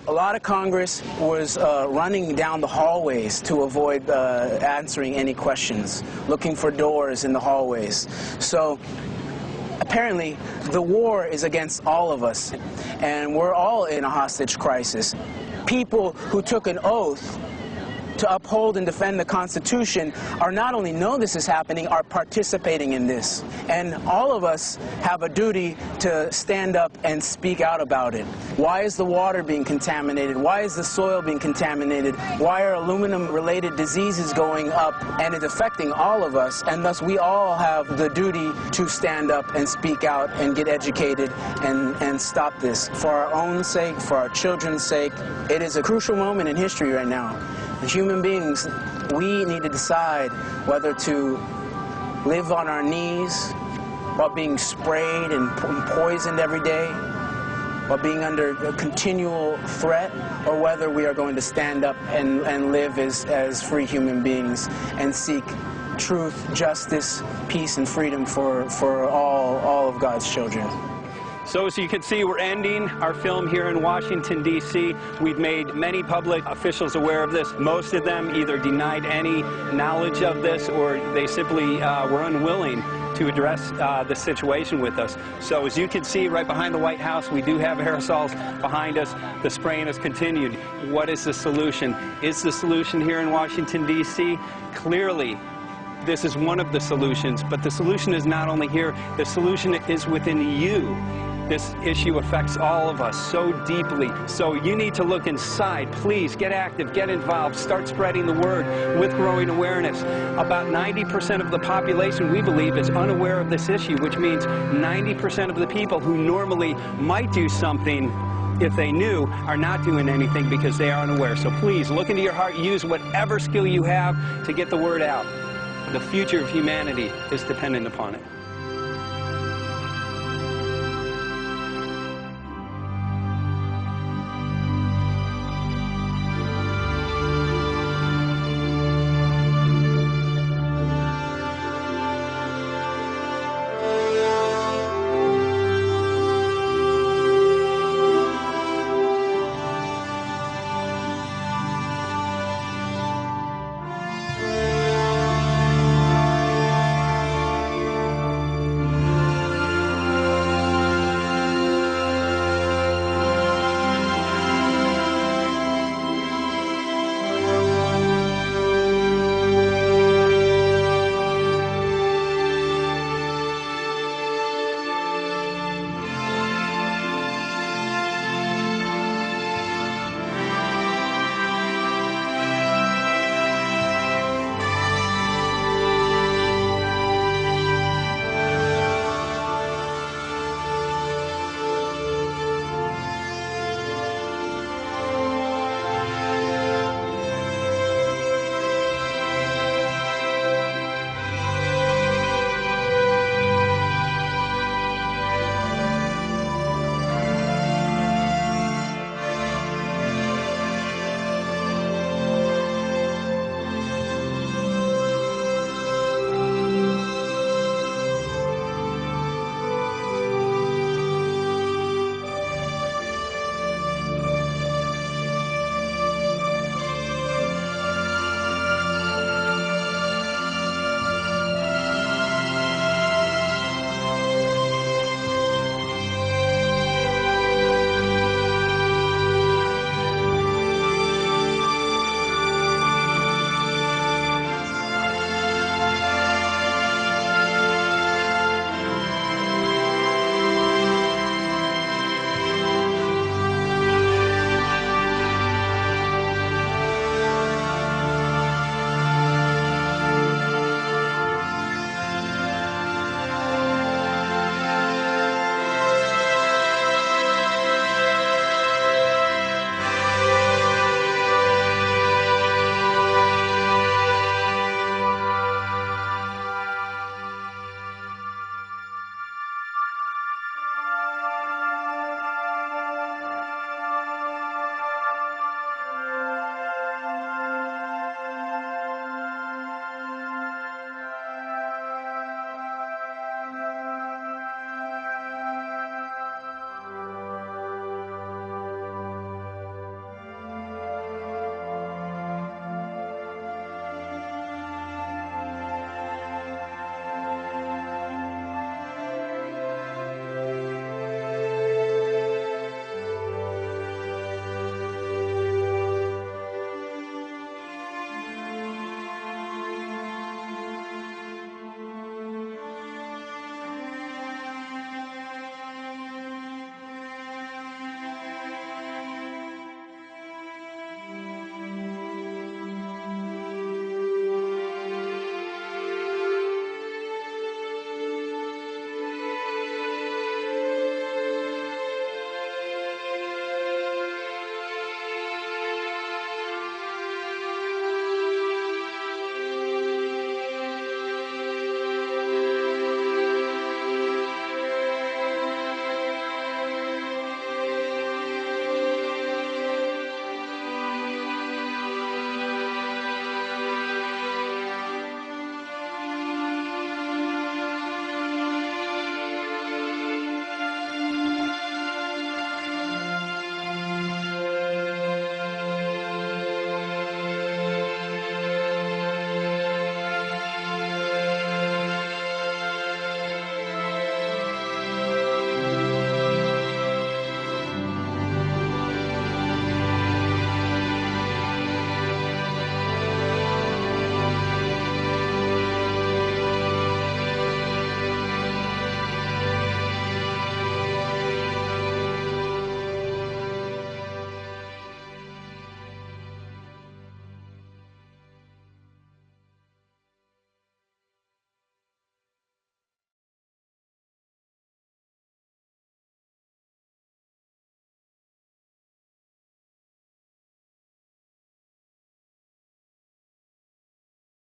A lot of Congress was running down the hallways to avoid answering any questions, looking for doors in the hallways. So apparently the war is against all of us, and we're all in a hostage crisis. People who took an oath to uphold and defend the Constitution are not only know this is happening, are participating in this. And all of us have a duty to stand up and speak out about it. Why is the water being contaminated? Why is the soil being contaminated? Why are aluminum-related diseases going up? And it's affecting all of us, and thus we all have the duty to stand up and speak out and get educated and stop this. For our own sake, for our children's sake, it is a crucial moment in history right now. As human beings, we need to decide whether to live on our knees while being sprayed and poisoned every day, while being under a continual threat, or whether we are going to stand up and live as free human beings and seek truth, justice, peace, and freedom for all of God's children. So as you can see, we're ending our film here in Washington, D.C. We've made many public officials aware of this. Most of them either denied any knowledge of this, or they simply were unwilling to address the situation with us. So as you can see right behind the White House, we do have aerosols behind us. The spraying has continued. What is the solution? Is the solution here in Washington, D.C.? Clearly, this is one of the solutions, but the solution is not only here, the solution is within you. This issue affects all of us so deeply. So you need to look inside. Please get active, get involved, start spreading the word with growing awareness. About 90% of the population, we believe, is unaware of this issue, which means 90% of the people who normally might do something if they knew are not doing anything because they are unaware. So please look into your heart, use whatever skill you have to get the word out. The future of humanity is dependent upon it.